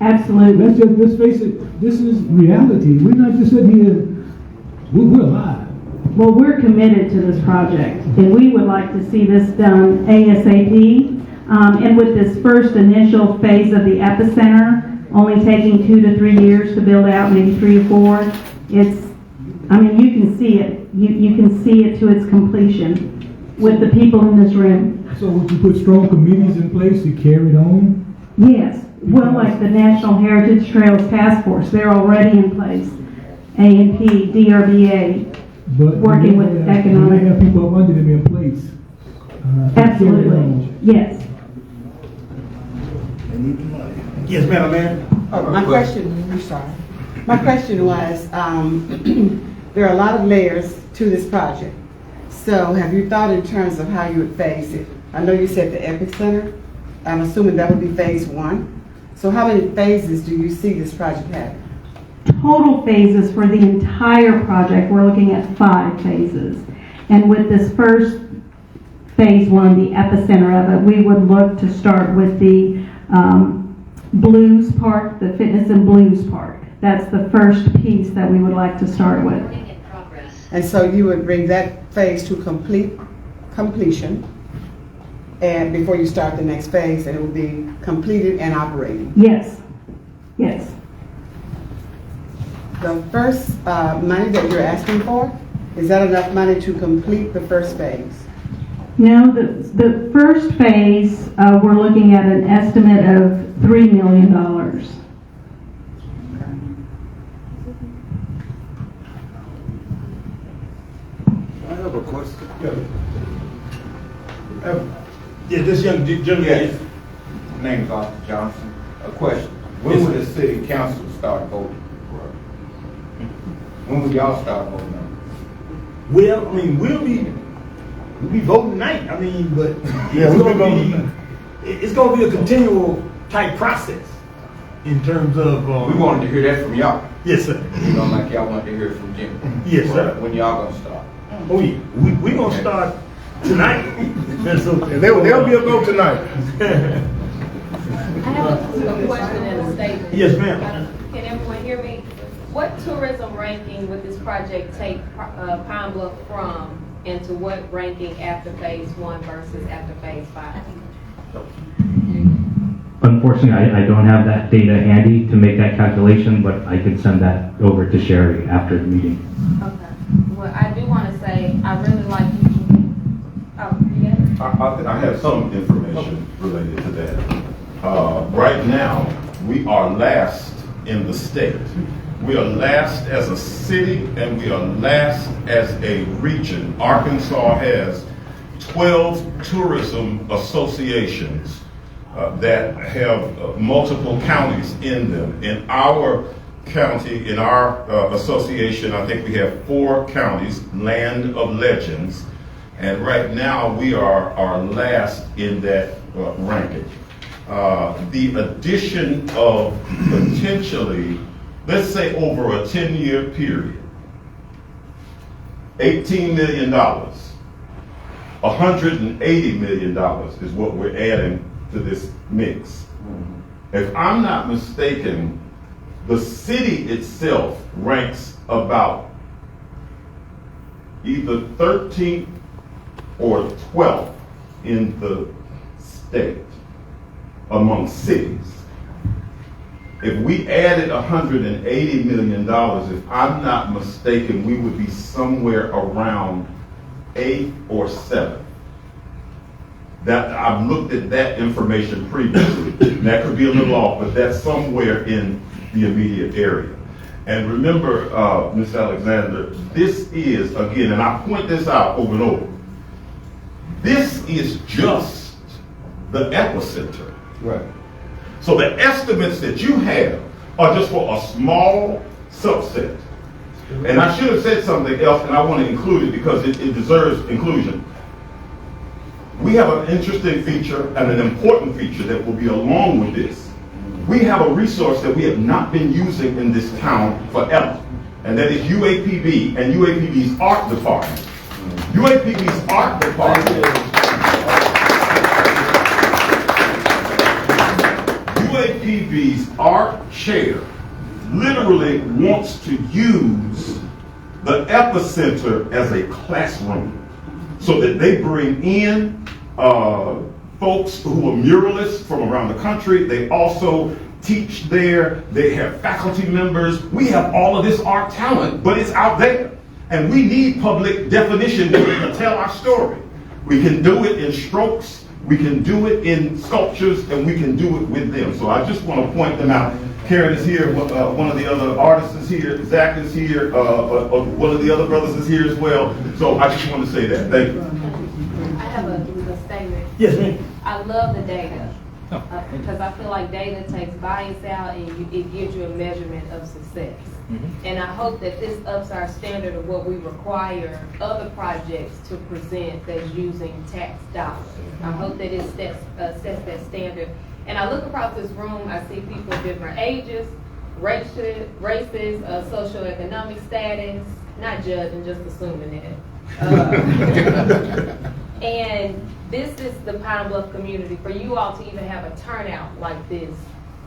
D: Absolutely.
H: Let's face it, this is reality. We're not just sitting here, we're alive.
D: Well, we're committed to this project, and we would like to see this done ASAP. And with this first initial phase of the epicenter, only taking 2 to 3 years to build out, maybe 3 or 4, it's, I mean, you can see it. You can see it to its completion with the people in this room.
H: So would you put strong committees in place to carry it on?
D: Yes. Well, like the National Heritage Trails Task Force, they're already in place. A&P, DRBA,
H: But
D: working with economic.
H: They have people up under them in place.
D: Absolutely. Yes.
A: yes, Madam Mayor.
K: My question, I'm sorry. My question was, there are a lot of layers to this project. So have you thought in terms of how you would phase it? I know you said the Epic Center. I'm assuming that would be phase 1. So how many phases do you see this project having?
D: Total phases for the entire project, we're looking at 5 phases. And with this first phase 1, the epicenter of it, we would look to start with the blues park, the fitness and blues park. That's the first piece that we would like to start with.
K: And so you would bring that phase to completion, and before you start the next phase, and it will be completed and operating.
D: Yes. Yes.
K: The first money that you're asking for, is that enough money to complete the first phase?
D: No, the first phase, we're looking at an estimate of $3 million.
J: I have a question.
A: Yeah, this young gentleman.
J: Yes. My name is Arthur Johnson. A question. When will the city council start voting? When will y'all start voting on it?
A: Well, I mean, we'll be voting tonight. I mean, but
I: Yeah, we'll be voting.
A: it's going to be a continual type process. In terms of,
J: We wanted to hear that from y'all.
A: yes, sir.
J: You know, like y'all wanted to hear it from Jimmy.
A: Yes, sir.
J: When y'all gonna start?
A: Oh, yeah, we gonna start tonight. That's okay.
I: There'll be a go tonight.
L: I have a question and a statement.
A: Yes, ma'am.
L: Can everyone hear me? What tourism ranking would this project take Pine Bluff from, and to what ranking after phase 1 versus after phase 5?
G: Unfortunately, I don't have that data handy to make that calculation, but I can send that over to Sherry after the meeting.
L: Okay. Well, I do want to say, I really like you. Oh, you got it?
B: I have some information related to that. Right now, we are last in the state. We are last as a city and we are last as a region. Arkansas has 12 tourism associations that have multiple counties in them. In our county, in our association, I think we have 4 counties, Land of Legends, and right now we are last in that ranking. The addition of potentially, let's say over a 10-year period, $18 million, $180 million is what we're adding to this mix. If I'm not mistaken, the city itself ranks about either 13th or 12th in the state among cities. If we added $180 million, if I'm not mistaken, we would be somewhere around 8th or 7th. That I've looked at that information previously. That could be a little off, but that's somewhere in the immediate area. And remember, Ms. Alexander, this is, again, and I point this out over and over, this is just the epicenter.
J: Right.
B: So the estimates that you have are just for a small subset. And I should have said something else, and I want to include it because it deserves inclusion. We have an interesting feature and an important feature that will be along with this. We have a resource that we have not been using in this town forever, and that is UAPB and UAPB's art department. UAPB's art department. UAPB's art chair literally wants to use the epicenter as a classroom so that they bring in folks who are muralists from around the country. They also teach there. They have faculty members. We have all of this art talent, but it's out there. And we need public definition to tell our story. We can do it in strokes. We can do it in sculptures, and we can do it with them. So I just want to point them out. Karen is here, one of the other artists is here, Zach is here, one of the other brothers is here as well. So I just want to say that. Thank you.
L: I have a statement.
A: Yes, ma'am.
L: I love the data because I feel like data takes bias out and it gives you a measurement of success. And I hope that this ups our standard of what we require other projects to present that's using tax dollars. I hope that it sets that standard. And I look across this room, I see people of different ages, races, socioeconomic status, not judging, just assuming it. And this is the Pine Bluff community. For you all to even have a turnout like this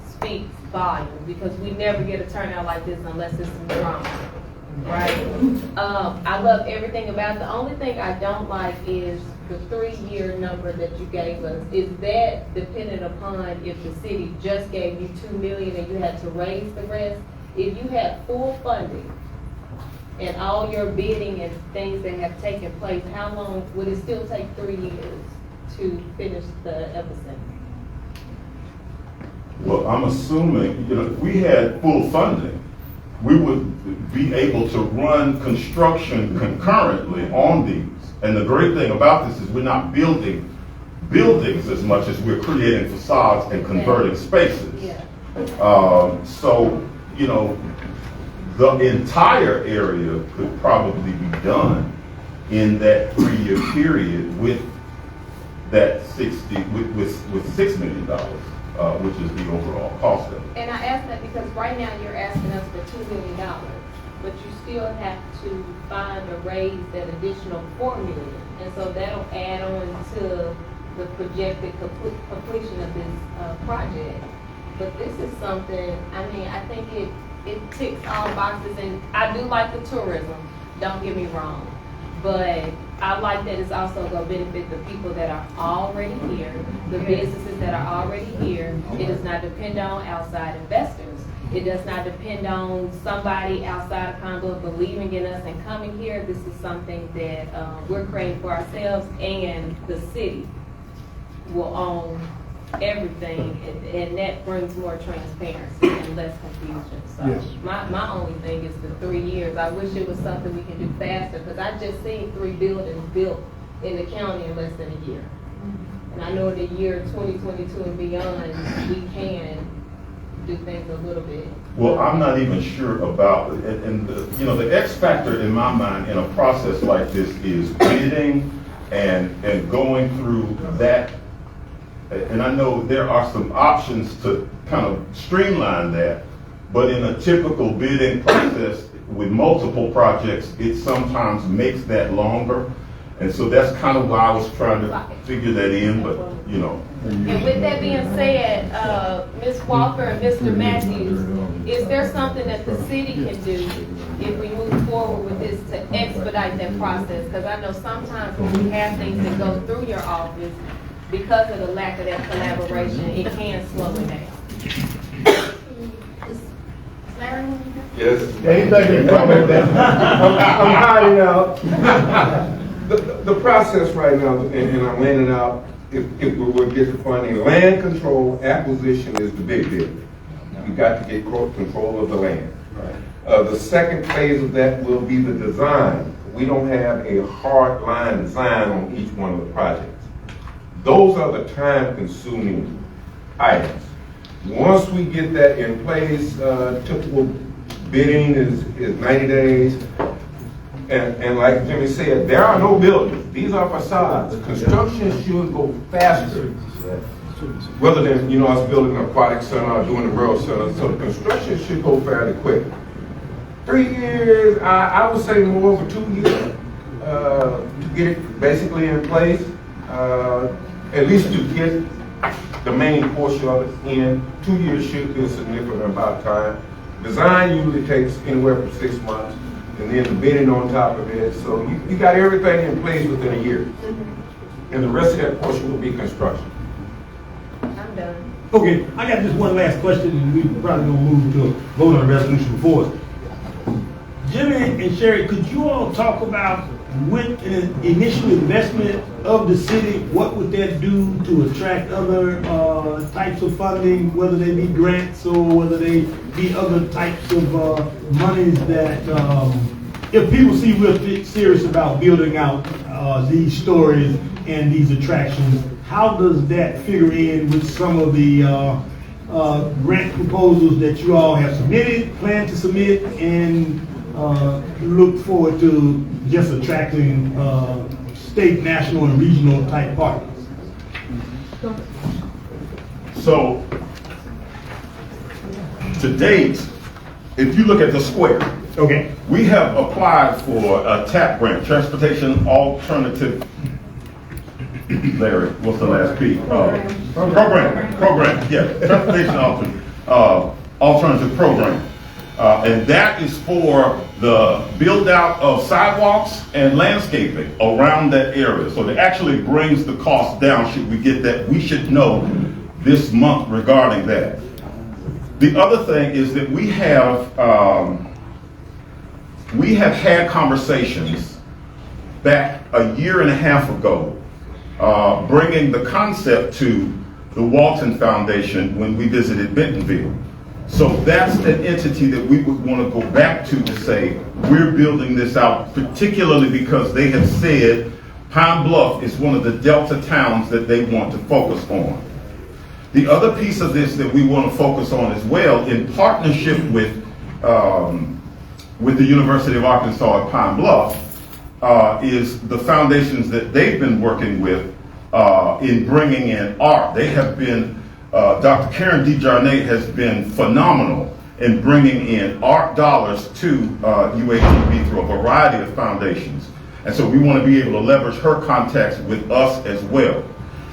L: speaks volumes, because we never get a turnout like this unless it's some drama, right? I love everything about it. The only thing I don't like is the 3-year number that you gave us. Is that dependent upon if the city just gave you $2 million and you had to raise the rest? If you had full funding and all your bidding and things that have taken place, how long would it still take? 3 years to finish the epicenter?
B: Well, I'm assuming, if we had full funding, we would be able to run construction concurrently on these. And the great thing about this is we're not building buildings as much as we're creating facades and converting spaces.
L: Yeah.
B: So, the entire area could probably be done in that 3-year period with that with $6 million. which is the overall cost of it.
L: And I ask that because right now you're asking us for $2 million, but you still have to find or raise that additional $4 million. And so that'll add on to the projected completion of this project. But this is something, I mean, I think it ticks all boxes, and I do like the tourism, don't get me wrong. But I like that it's also going to benefit the people that are already here, the businesses that are already here. It does not depend on outside investors. It does not depend on somebody outside of Pine Bluff believing in us and coming here. This is something that we're creating for ourselves, and the city will own everything, and that brings more transparency and less confusion. So
I: Yes.
L: my only thing is the 3 years. I wish it was something we can do faster, because I just seen 3 buildings built in the county in less than a year. And I know in the year 2022 and beyond, we can do things a little bit.
B: Well, I'm not even sure about, and the X factor in my mind in a process like this is bidding and going through that. And I know there are some options to kind of streamline that, but in a typical bidding process with multiple projects, it sometimes makes that longer. And so that's kind of why I was trying to figure that in, but
L: And with that being said, Ms. Walker and Mr. Matthews, is there something that the city can do if we move forward with this to expedite that process? Because I know sometimes when we have things that go through your office, because of the lack of that collaboration, it can slow it down.
J: Yes.
M: Anything to comment that? I'm hiding out. The process right now, and I'm laying it out, if we would get the funding, land control acquisition is the big deal. You got to get control of the land. The second phase of that will be the design. We don't have a hard line design on each one of the projects. Those are the time-consuming items. Once we get that in place, typical bidding is 90 days. And like Jimmy said, there are no buildings. These are facades. Construction should go faster. Rather than, us building an aquatic center or doing the rail center. So the construction should go fairly quick. 3 years, I would say more over 2 years to get it basically in place. At least to get the main portion of it in. 2 years should be a significant amount of time. Design usually takes anywhere from 6 months, and then the bidding on top of it. So you got everything in place within a year. And the rest of that portion will be construction.
L: I'm done.
A: Okay, I got just one last question, and we probably gonna move to vote on the resolution before us. Jimmy and Sherry, could you all talk about with an initial investment of the city, what would that do to attract other types of funding, whether they be grants or whether they be other types of monies that, if people see we're serious about building out these stories and these attractions, how does that figure in with some of the grant proposals that you all have submitted, plan to submit, and look forward to just attracting state, national, and regional type partners?
B: So, to date, if you look at the square,
A: okay,
B: we have applied for a TAP grant, Transportation Alternative, Larry, what's the last P? Program, yeah, Transportation Alternative Program. And that is for the build out of sidewalks and landscaping around that area. So it actually brings the cost down. Should we get that, we should know this month regarding that. The other thing is that we have had conversations back a year and a half ago, bringing the concept to the Walton Foundation when we visited Bentonville. So that's an entity that we would want to go back to say, we're building this out, particularly because they have said Pine Bluff is one of the Delta towns that they want to focus on. The other piece of this that we want to focus on as well, in partnership with the University of Arkansas at Pine Bluff, is the foundations that they've been working with in bringing in art. They have been Dr. Karen DeJarnay has been phenomenal in bringing in art dollars to UATB through a variety of foundations. And so we want to be able to leverage her contacts with us as well.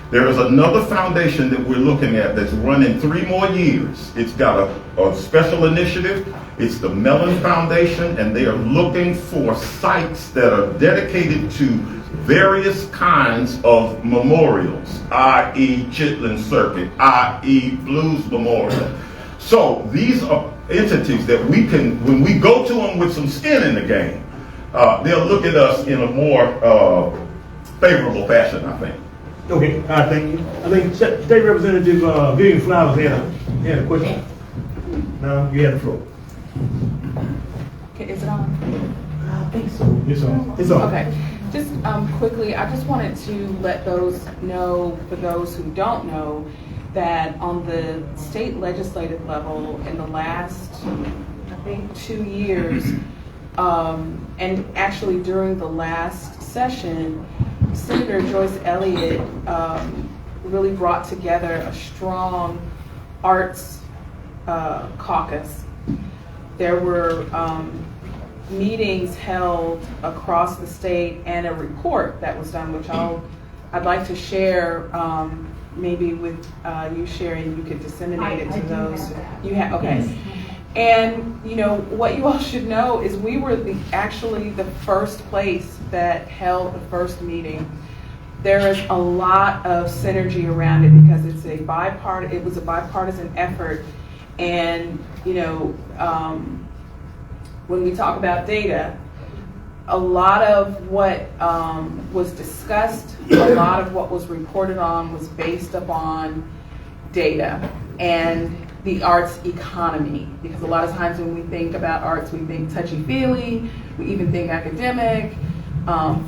B: There is another foundation that we're looking at that's running 3 more years. It's got a special initiative. It's the Mellon Foundation, and they are looking for sites that are dedicated to various kinds of memorials, i.e. Chitlin Circuit, i.e. Blues Memorial. So these are entities that we can, when we go to them with some skin in the game, they'll look at us in a more favorable fashion, I think.
A: Okay, thank you. I think State Representative Vivian Flowers had a question. No, you have the floor.
N: Okay, is it on?
C: I think so.
A: It's on. It's on.
N: Okay, just quickly, I just wanted to let those know, for those who don't know, that on the state legislative level in the last, I think, 2 years, and actually during the last session, Senator Joyce Elliott really brought together a strong arts caucus. There were meetings held across the state and a report that was done, which I'd like to share maybe with you, Sherry, and you could disseminate it to those. You have, okay. Yes. And you know what you all should know is we were actually the first place that held the first meeting. There is a lot of synergy around it because it was a bipartisan effort. And you know, when we talk about data, a lot of what was discussed, a lot of what was reported on was based upon data and the arts economy. Because a lot of times when we think about arts, we think touchy-feely, we even think academic,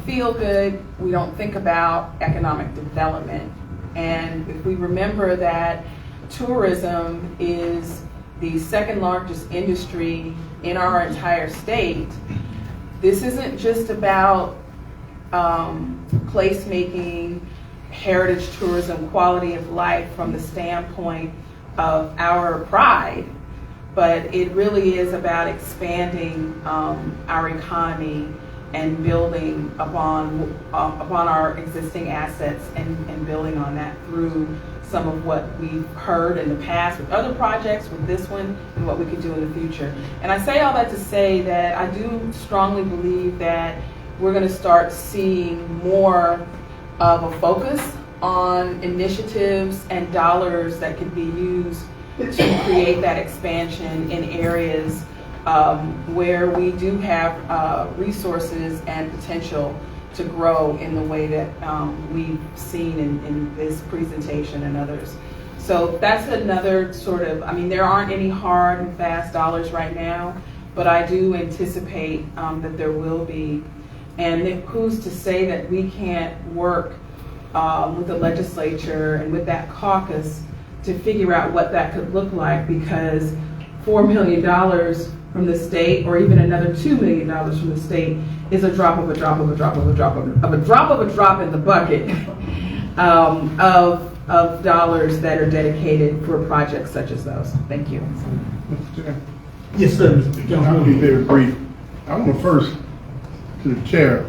N: feel good. We don't think about economic development. And if we remember that tourism is the second largest industry in our entire state, this isn't just about placemaking, heritage tourism, quality of life from the standpoint of our pride, but it really is about expanding our economy and building upon our existing assets and building on that through some of what we've heard in the past with other projects, with this one, and what we could do in the future. And I say all that to say that I do strongly believe that we're going to start seeing more of a focus on initiatives and dollars that can be used to create that expansion in areas where we do have resources and potential to grow in the way that we've seen in this presentation and others. So that's another sort of, I mean, there aren't any hard and fast dollars right now, but I do anticipate that there will be. And who's to say that we can't work with the legislature and with that caucus to figure out what that could look like, because $4 million from the state, or even another $2 million from the state, is a drop of a drop of a drop of a drop of a drop of a drop in the bucket of dollars that are dedicated for projects such as those. Thank you.
I: Mr. Chair.
A: Yes, sir, Mr. Jones.
I: I'll be very brief. I want to first to the chair,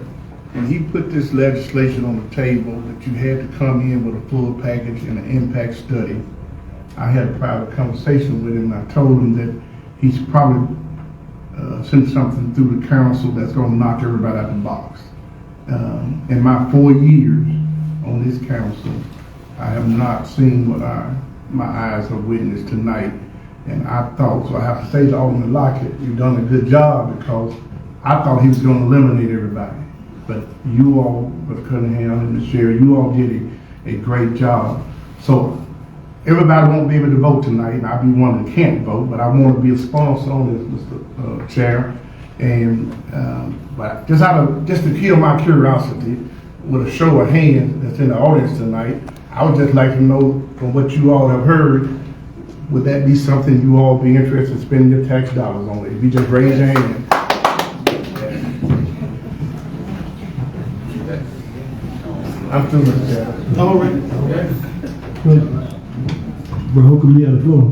I: when he put this legislation on the table that you had to come in with a full package and an impact study, I had a private conversation with him, and I told him that he's probably sent something through the council that's going to knock everybody out the box. In my 4 years on this council, I have not seen what my eyes have witnessed tonight. And I thought, so I have to say to Alderman Lockett, you've done a good job, because I thought he was going to eliminate everybody. But you all, with Cunningham and Ms. Sherry, you all did a great job. So everybody won't be able to vote tonight, and I'll be one that can't vote, but I want to be a sponsor on this, Mr. Chair. And but just to kill my curiosity, with a show of hands that's in the audience tonight, I would just like to know, from what you all have heard, would that be something you all be interested in spending your tax dollars on? If you just raise your hand. I'm through, Mr. Chair.
A: All right. Okay.
H: Brother Holcomb, you have the floor.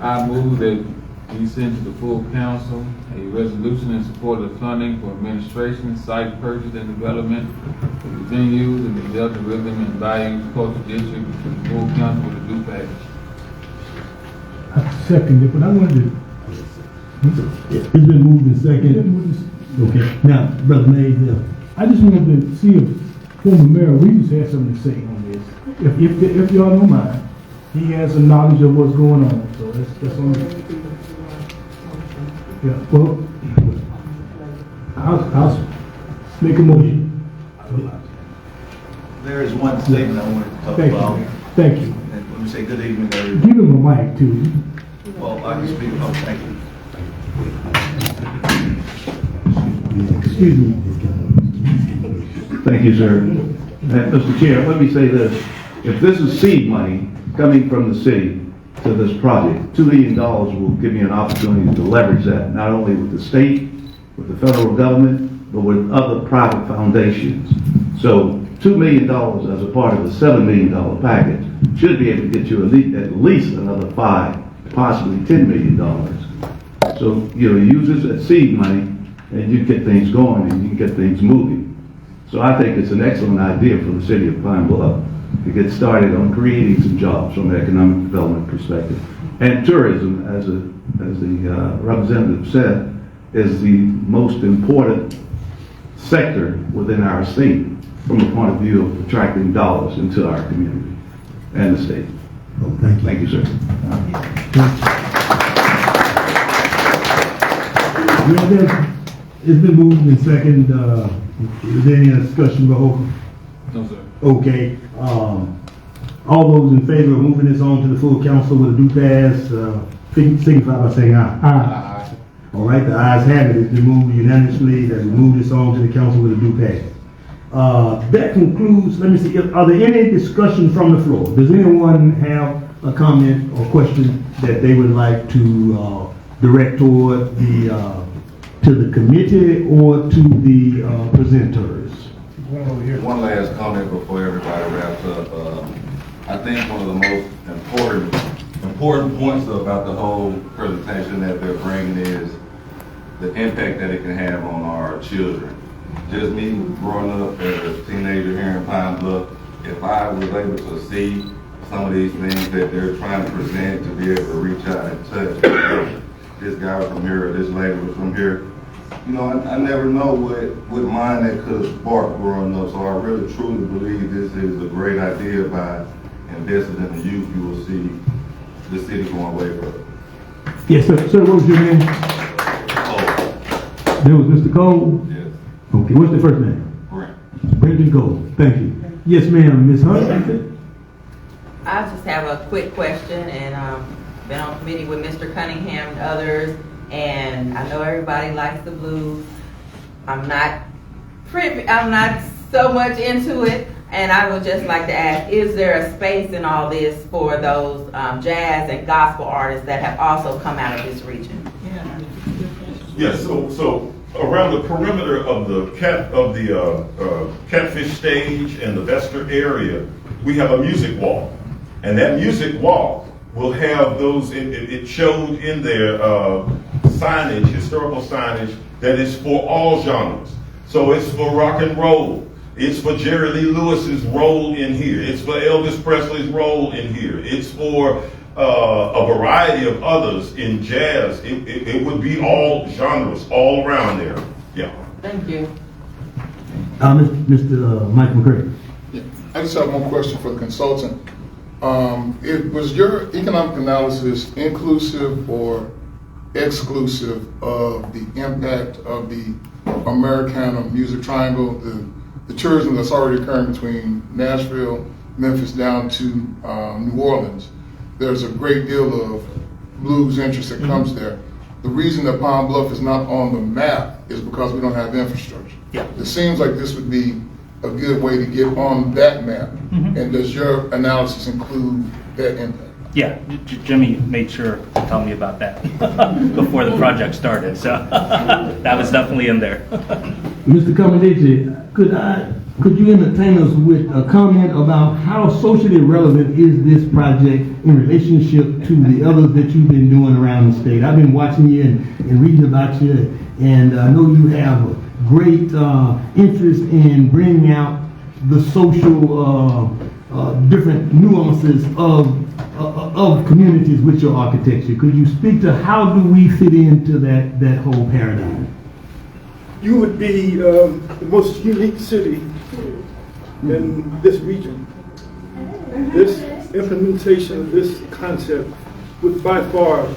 O: I move that we send to the full council a resolution in support of funding for administration, site purchase and development for the venues in the Delta Rhythm and Bayou Cultural District to the full council with a due package.
H: I second it, but I wanted to, it's been moved and seconded. Okay, now, Brother Mays, I just wanted to see if former Mayor Reeves has something to say on this. If y'all don't mind, he has some knowledge of what's going on, so that's on me. Yeah, well, I'll make a motion.
P: There is one statement I wanted to talk about.
H: Thank you.
P: And let me say good evening, everybody.
H: Give him a mic too.
P: Well, I can speak. Oh, thank you.
H: Excuse me.
Q: Thank you, sir. Mr. Chair, let me say this. If this is seed money coming from the city to this project, $2 million will give me an opportunity to leverage that, not only with the state, with the federal government, but with other private foundations. So $2 million as a part of the $7 million package should be able to get you at least another $5, possibly $10 million. So, use this as seed money and you get things going and you can get things moving. So I think it's an excellent idea for the city of Pine Bluff to get started on creating some jobs from an economic development perspective. And tourism, as the representative said, is the most important sector within our state from the point of view of attracting dollars into our community and the state.
H: Oh, thank you.
Q: Thank you, sir.
H: It's been moved and second. Is there any discussion, Brother Holcomb?
O: No, sir.
H: Okay, all those in favor of moving this on to the full council with a due pass, signify by saying aye. Aye. All right, the ayes have it. It's been moved unanimously that we move this on to the council with a due pass. That concludes, let me see, are there any discussion from the floor? Does anyone have a comment or question that they would like to direct toward to the committee or to the presenters?
R: One last comment before everybody wraps up. I think one of the most important points about the whole presentation that they're bringing is the impact that it can have on our children. Just me growing up as a teenager here in Pine Bluff, if I was able to see some of these things that they're trying to present, to be able to reach out and touch, this guy was from here, or this lady was from here, I never know what mind that could have sparked growing up. So I really truly believe this is a great idea. By investing in the youth, you will see the city going way further.
H: Yes, sir. Sir, what was your name?
R: Cole.
H: There was Mr. Cole?
R: Yes.
H: Okay, what's the first name?
R: Brent.
H: Brendan Cole. Thank you. Yes, ma'am. Ms. Hunt?
S: I just have a quick question, and been on committee with Mr. Cunningham and others, and I know everybody likes the blues. I'm not so much into it, and I would just like to ask, is there a space in all this for those jazz and gospel artists that have also come out of this region?
B: Yes, so around the perimeter of the Catfish stage and the Vester area, we have a music wall. And that music wall will have those, it showed in there signage, historical signage, that is for all genres. So it's for rock and roll. It's for Jerry Lee Lewis's role in here. It's for Elvis Presley's role in here. It's for a variety of others in jazz. It would be all genres all around there. Yeah.
S: Thank you.
H: Mr. Mike McCray.
T: I just have one question for the consultant. Was your economic analysis inclusive or exclusive of the impact of the Americana Music Triangle, the tourism that's already occurring between Nashville, Memphis, down to New Orleans? There's a great deal of blues interest that comes there. The reason that Pine Bluff is not on the map is because we don't have infrastructure.
G: Yeah.
T: It seems like this would be a good way to get on that map. And does your analysis include that impact?
G: Yeah, Jimmy made sure to tell me about that before the project started, so that was definitely in there.
H: Mr. Comaneci, could I could you entertain us with a comment about how socially relevant is this project in relationship to the others that you've been doing around the state? I've been watching you and reading about you, and I know you have a great interest in bringing out the social different nuances of communities with your architecture. Could you speak to how do we fit into that whole paradigm?
U: You would be the most unique city in this region. This implementation of this concept would by far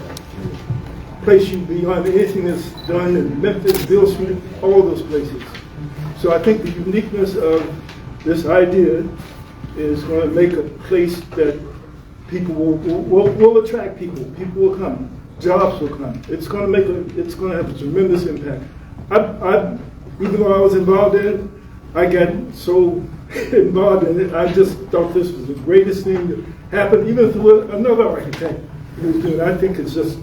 U: place you beyond anything that's done in Memphis, Beale Street, all those places. So I think the uniqueness of this idea is going to make a place that people will attract people. People will come. Jobs will come. It's going to have a tremendous impact. Even though I was involved in it, I got so involved in it, I just thought this was the greatest thing that happened, even if it was another architect who was doing it. I think it's just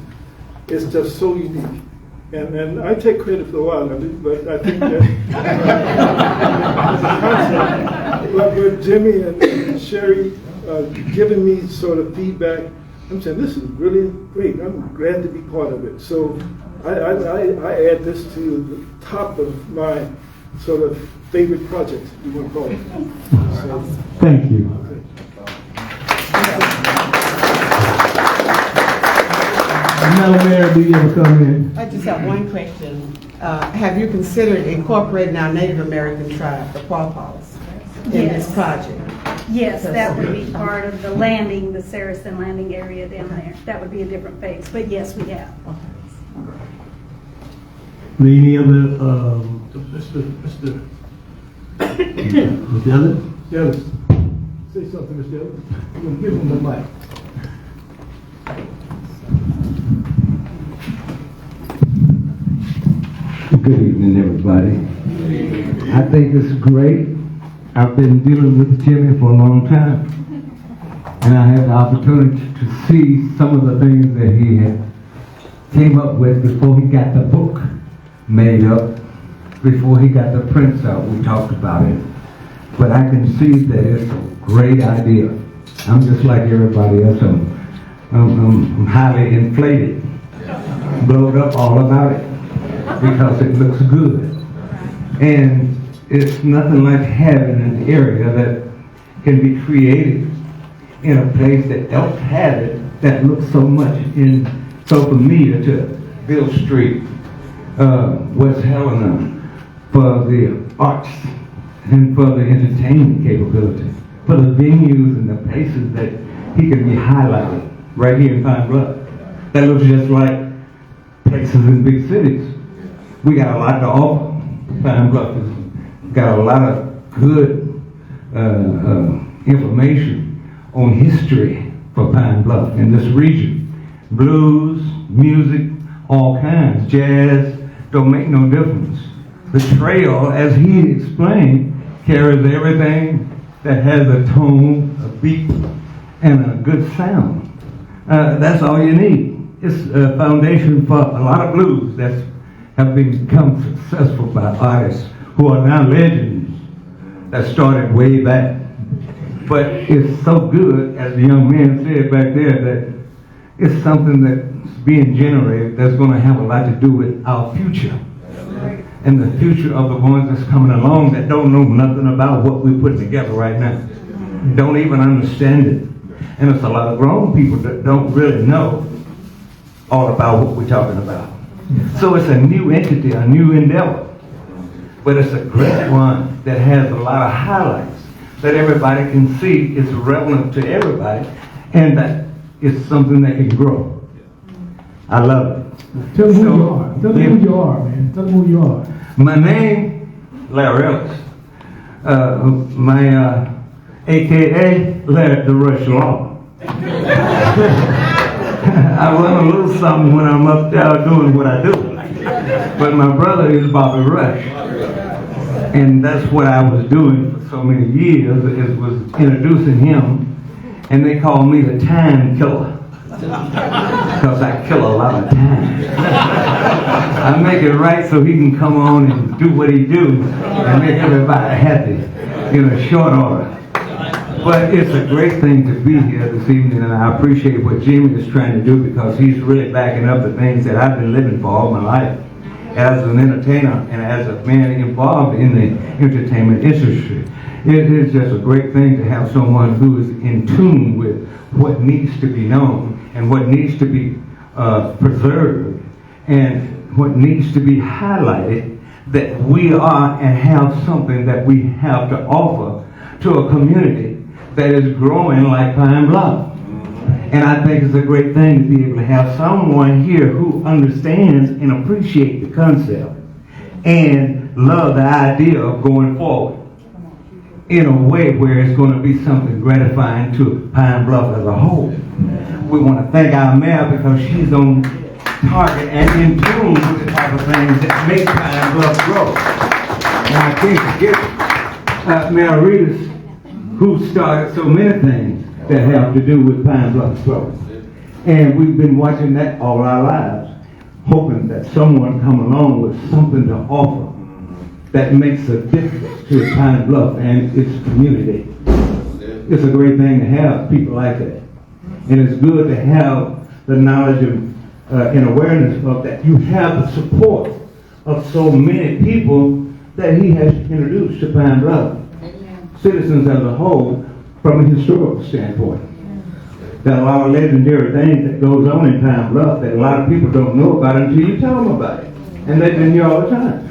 U: so unique. And I take credit for a lot of it, but I think that but Jimmy and Sherry giving me sort of feedback, I'm saying this is really great. I'm glad to be part of it. So I add this to the top of my sort of favorite projects, you want to call it. So,
H: thank you. Madam Mayor, do you ever come in?
K: I just have one question. Have you considered incorporating our Native American tribe, the Papaws, in this project?
V: Yes, that would be part of the landing, the Saracen landing area down there. That would be a different phase, but yes, we have.
H: Any other, Mr. Ellis? Ellis, say something, Mr. Ellis. I'm going to give him the mic.
W: Good evening, everybody. I think it's great. I've been dealing with Jimmy for a long time, and I had the opportunity to see some of the things that he had came up with before he got the book made up, before he got the prints out. We talked about it. But I can see that it's a great idea. I'm just like everybody else. I'm highly inflated, blowed up all about it, because it looks good. And it's nothing like having an area that can be created in a place that else had it, that looks so much so familiar to Beale Street, West Helena, for the arts and for the entertainment capability, for the venues and the places that he can be highlighted right here in Pine Bluff. That looks just like places in big cities. We got a lot to offer. Pine Bluff has got a lot of good information on history for Pine Bluff in this region. Blues, music, all kinds, jazz, don't make no difference. The trail, as he explained, carries everything that has a tone, a beat, and a good sound. That's all you need. It's a foundation for a lot of blues that have become successful by artists who are now legends that started way back. But it's so good, as the young man said back there, that it's something that's being generated that's going to have a lot to do with our future. And the future of the ones that's coming along that don't know nothing about what we're putting together right now. Don't even understand it. And it's a lot of grown people that don't really know all about what we're talking about. So it's a new entity, a new endeavor. But it's a great one that has a lot of highlights that everybody can see is relevant to everybody, and that it's something that can grow. I love it.
H: Tell them who you are. Tell them who you are, man. Tell them who you are.
W: My name, Larry Ellis. My AKA, Larry the Rush Law. I run a little something when I'm up there doing what I do. But my brother is Bobby Rush. And that's what I was doing for so many years, is was introducing him. And they call me the time killer. because I kill a lot of time. I make it right so he can come on and do what he do and make everybody happy in a short order. But it's a great thing to be here this evening, and I appreciate what Jimmy is trying to do because he's really backing up the things that I've been living for all my life as an entertainer and as a man involved in the entertainment industry. It is just a great thing to have someone who is in tune with what needs to be known and what needs to be preserved and what needs to be highlighted, that we are and have something that we have to offer to a community that is growing like Pine Bluff. And I think it's a great thing to be able to have someone here who understands and appreciates the concept and love the idea of going forward in a way where it's going to be something gratifying to Pine Bluff as a whole. We want to thank our mayor because she's on target and in tune with the type of things that make Pine Bluff grow. And I can't forget Mayor Reedus, who started so many things that have to do with Pine Bluff's growth. And we've been watching that all our lives, hoping that someone come along with something to offer that makes a difference to Pine Bluff and its community. It's a great thing to have people like that. And it's good to have the knowledge and awareness of that. You have the support of so many people that he has introduced to Pine Bluff. Citizens as a whole, from a historical standpoint. There are a lot of legendary things that goes on in Pine Bluff that a lot of people don't know about until you tell them about it. And they've been here all the time.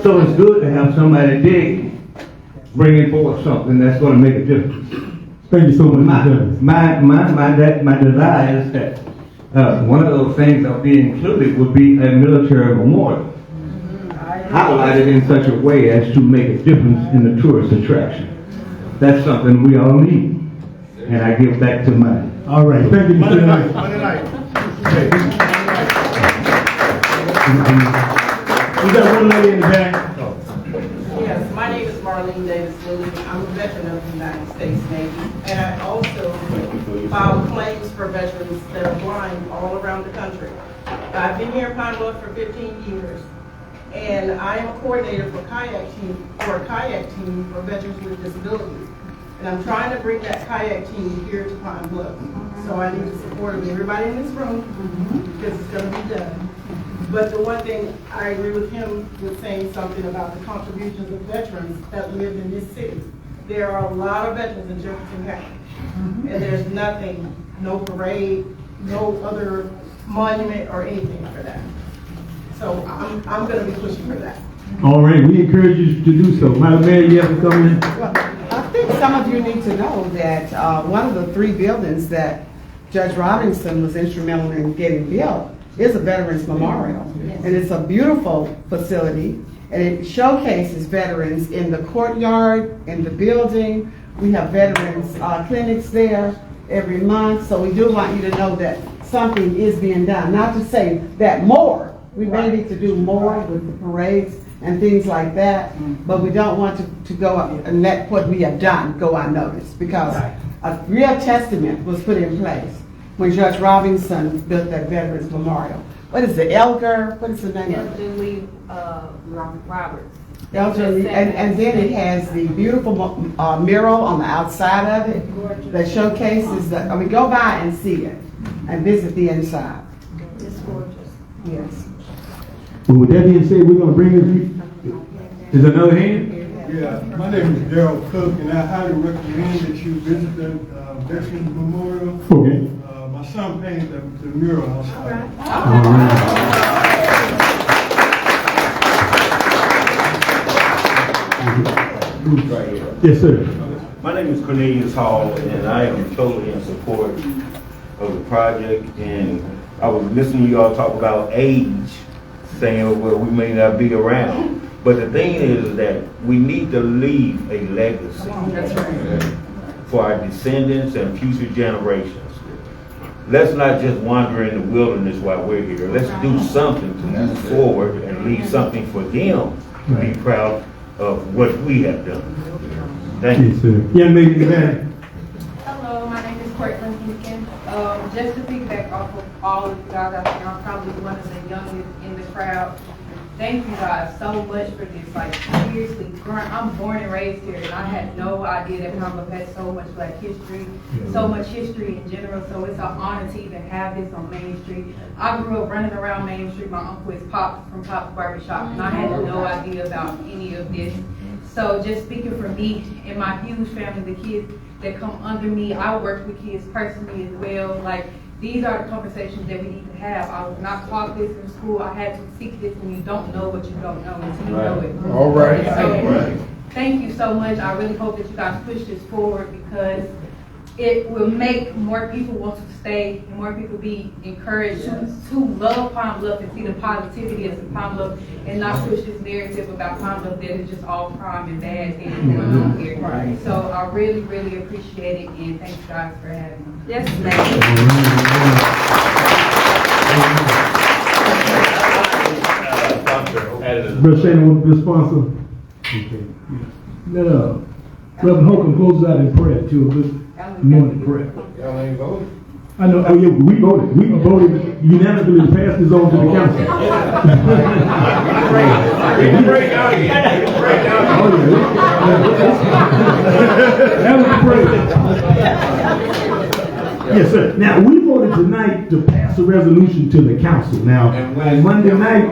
W: So it's good to have somebody bringing forth something that's going to make a difference.
H: Thank you so much.
W: My desire is that one of those things that will be included would be a military memorial, highlighted in such a way as to make a difference in the tourist attraction. That's something we all need. And I give back to Mike.
H: All right, thank you, Mr. Knight. We got one lady in the back.
D: Yes, my name is Marlene Davis-Lilly. I'm a veteran of the United States Navy, and I also file claims for veterans that are blind all around the country. I've been here in Pine Bluff for 15 years, and I am a coordinator for a kayak team for veterans with disabilities. And I'm trying to bring that kayak team here to Pine Bluff. So I need the support of everybody in this room because it's going to be done. But the one thing, I agree with him with saying something about the contributions of veterans that live in this city. There are a lot of veterans in Jefferson County. And there's nothing, no parade, no other monument or anything for that. So I'm going to be pushing for that.
H: All right, we encourage you to do so. Madam Mayor, you have to come in.
K: I think some of you need to know that one of the 3 buildings that Judge Robinson was instrumental in getting built is a Veterans Memorial. And it's a beautiful facility, and it showcases veterans in the courtyard, in the building. We have veterans clinics there every month, so we do want you to know that something is being done. Not to say that more, we may need to do more with the parades and things like that, but we don't want to go up and let what we have done go unnoticed, because a real testament was put in place when Judge Robinson built that Veterans Memorial. What is it, Elgar? What is the name of it?
L: Elderly Roberts.
K: Elderly, and then it has the beautiful mural on the outside of it that showcases that. I mean, go by and see it and visit the inside.
L: It's gorgeous.
K: Yes.
H: Well, with that being said, we're going to bring in. Is there another hand?
U: Yeah, my name is Daryl Cook, and I highly recommend that you visit the Veterans Memorial.
H: Okay.
U: My son painted the mural outside.
H: Yes, sir.
E: My name is Cornelius Hall, and I am totally in support of the project. And I was listening to you all talk about age, saying, well, we may not be around. But the thing is that we need to leave a legacy for our descendants and future generations. Let's not just wander in the wilderness while we're here. Let's do something to move forward and leave something for them to be proud of what we have done. Thank you.
H: Yes, sir. Young lady in the back.
F: Hello, my name is Cortland speaking. Just to piggyback off of all of you guys, I think I'm probably one of the youngest in the crowd. Thank you guys so much for this. Like, seriously, I'm born and raised here, and I had no idea that Pine Bluff had so much Black history, so much history in general. So it's an honor to even have this on Main Street. I grew up running around Main Street. My uncle is Pop from Pop's Barbershop, and I had no idea about any of this. So just speaking for me and my huge family, the kids that come under me, I work with kids personally as well. Like, these are the conversations that we need to have. I was not taught this in school. I had to seek this, and you don't know what you don't know until you know it.
I: All right.
F: So, thank you so much. I really hope that you guys push this forward, because it will make more people want to stay and more people be encouraged to love Pine Bluff and see the positivity of Pine Bluff and not push this narrative about Pine Bluff that it's just all crime and bad things going on here. Right. So I really, really appreciate it, and thanks guys for having me.
S: Yes,
H: Brother Shane, want to be a sponsor? Okay. No. Reverend Holcomb closes out in prayer too. Good morning prayer.
T: Y'all ain't voted?
H: I know. Oh yeah, we voted. We voted unanimously to pass this on to the council. That was the prayer. Yes, sir. Now, we voted tonight to pass a resolution to the council. Now, on Monday night,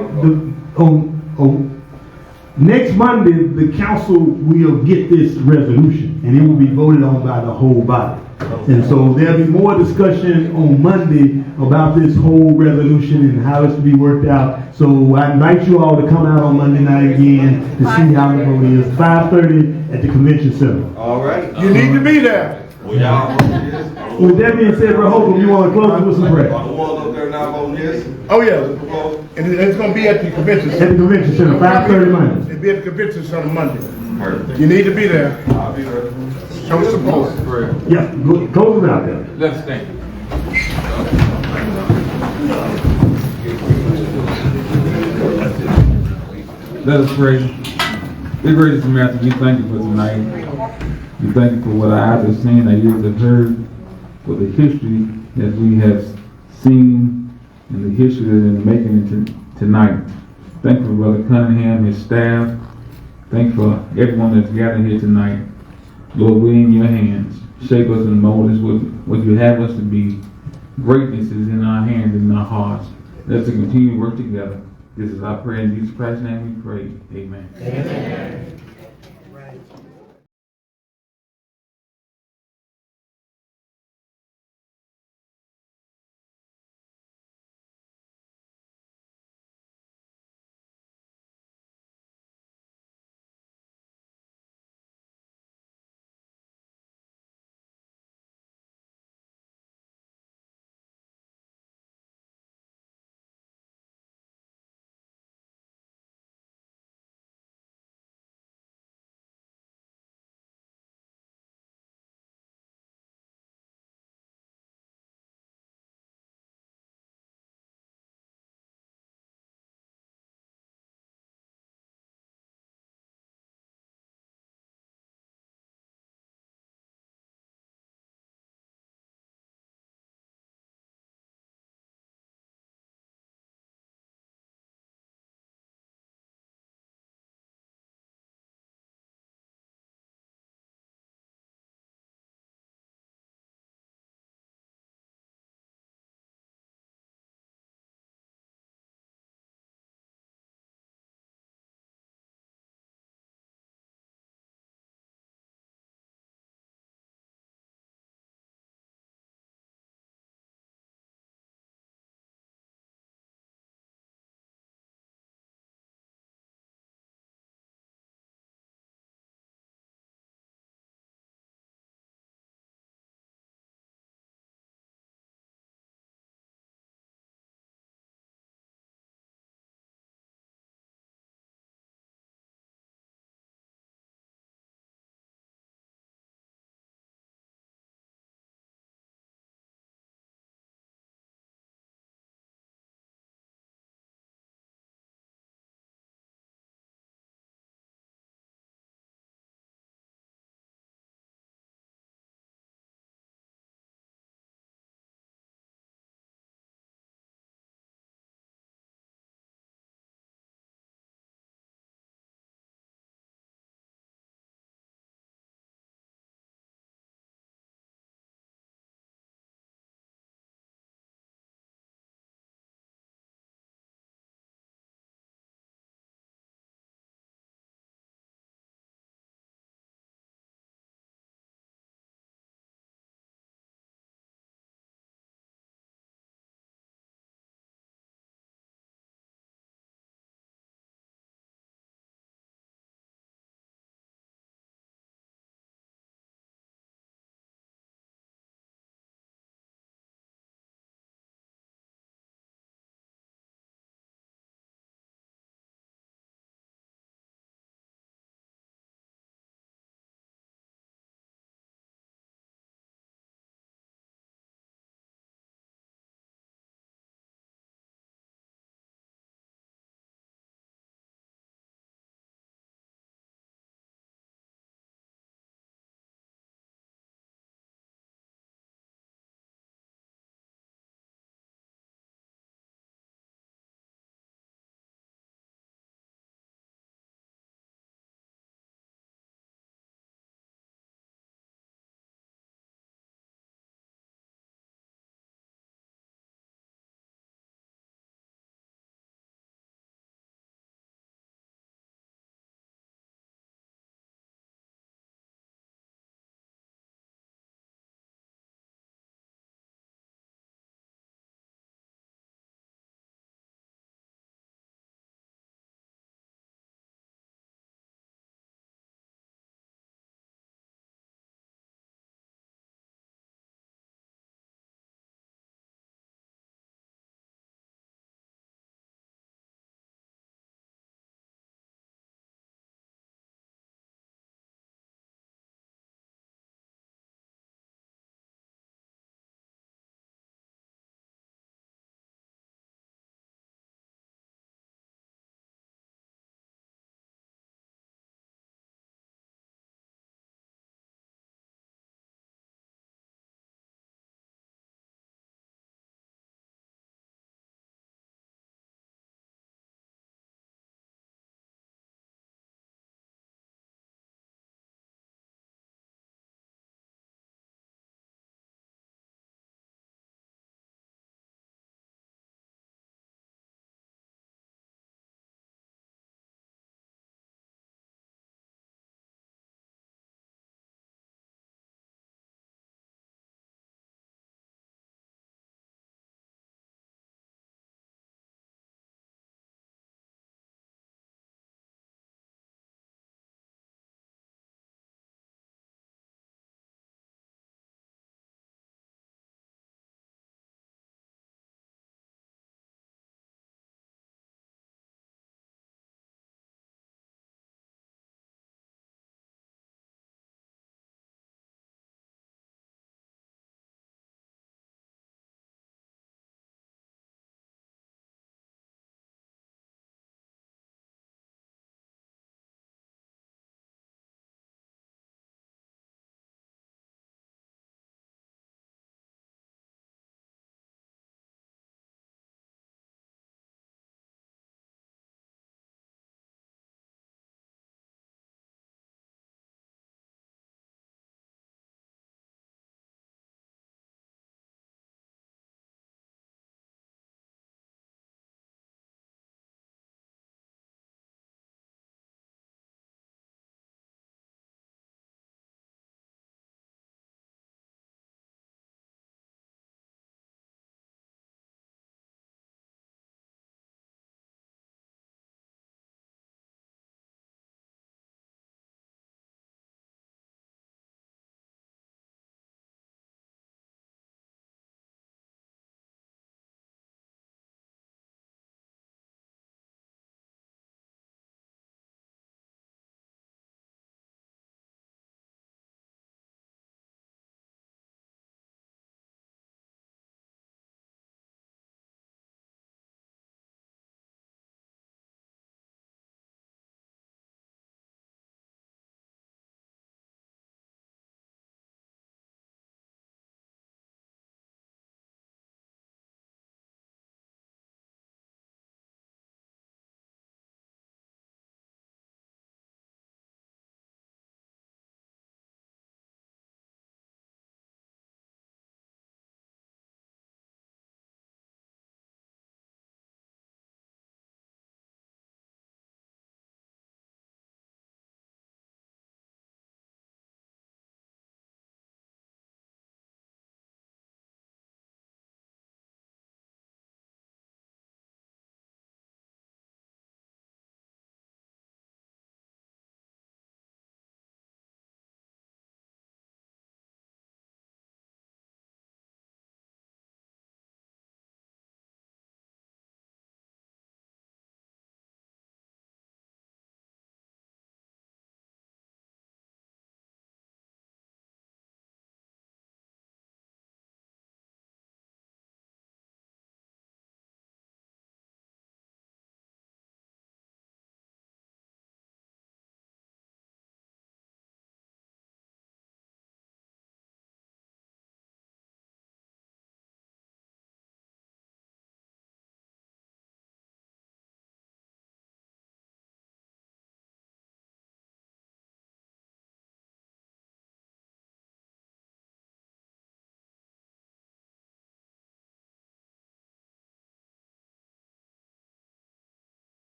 H: next Monday, the council will get this resolution, and it will be voted on by the whole body. And so there'll be more discussion on Monday about this whole resolution and how it's to be worked out. So I invite you all to come out on Monday night again to see how the vote is. 5:30 at the convention center.
I: All right. You need to be there.
H: With that being said, Brother Holcomb, you want to close with some prayer?
R: Are the ones up there not voting yes?
I: Oh, yeah. And it's going to be at the convention center.
H: At the convention center, 5:30 Monday.
I: It'll be at the convention center Monday. You need to be there.
R: I'll be there.
I: Show support.
H: Yeah, close it out there.
O: Let's stand. Let us pray. Dear gracious Master, we thank you for tonight. We thank you for what our eyes have seen, our ears have heard, for the history that we have seen and the history that is making tonight. Thank you for Brother Cunningham, his staff. Thank you for everyone that's gathered here tonight. Lord, we're in your hands. Shape us and mold us with what you have us to be. Greatness is in our hands and in our hearts. Let's continue to work together. This is our prayer in Jesus Christ's name we pray. Amen.
F: Amen.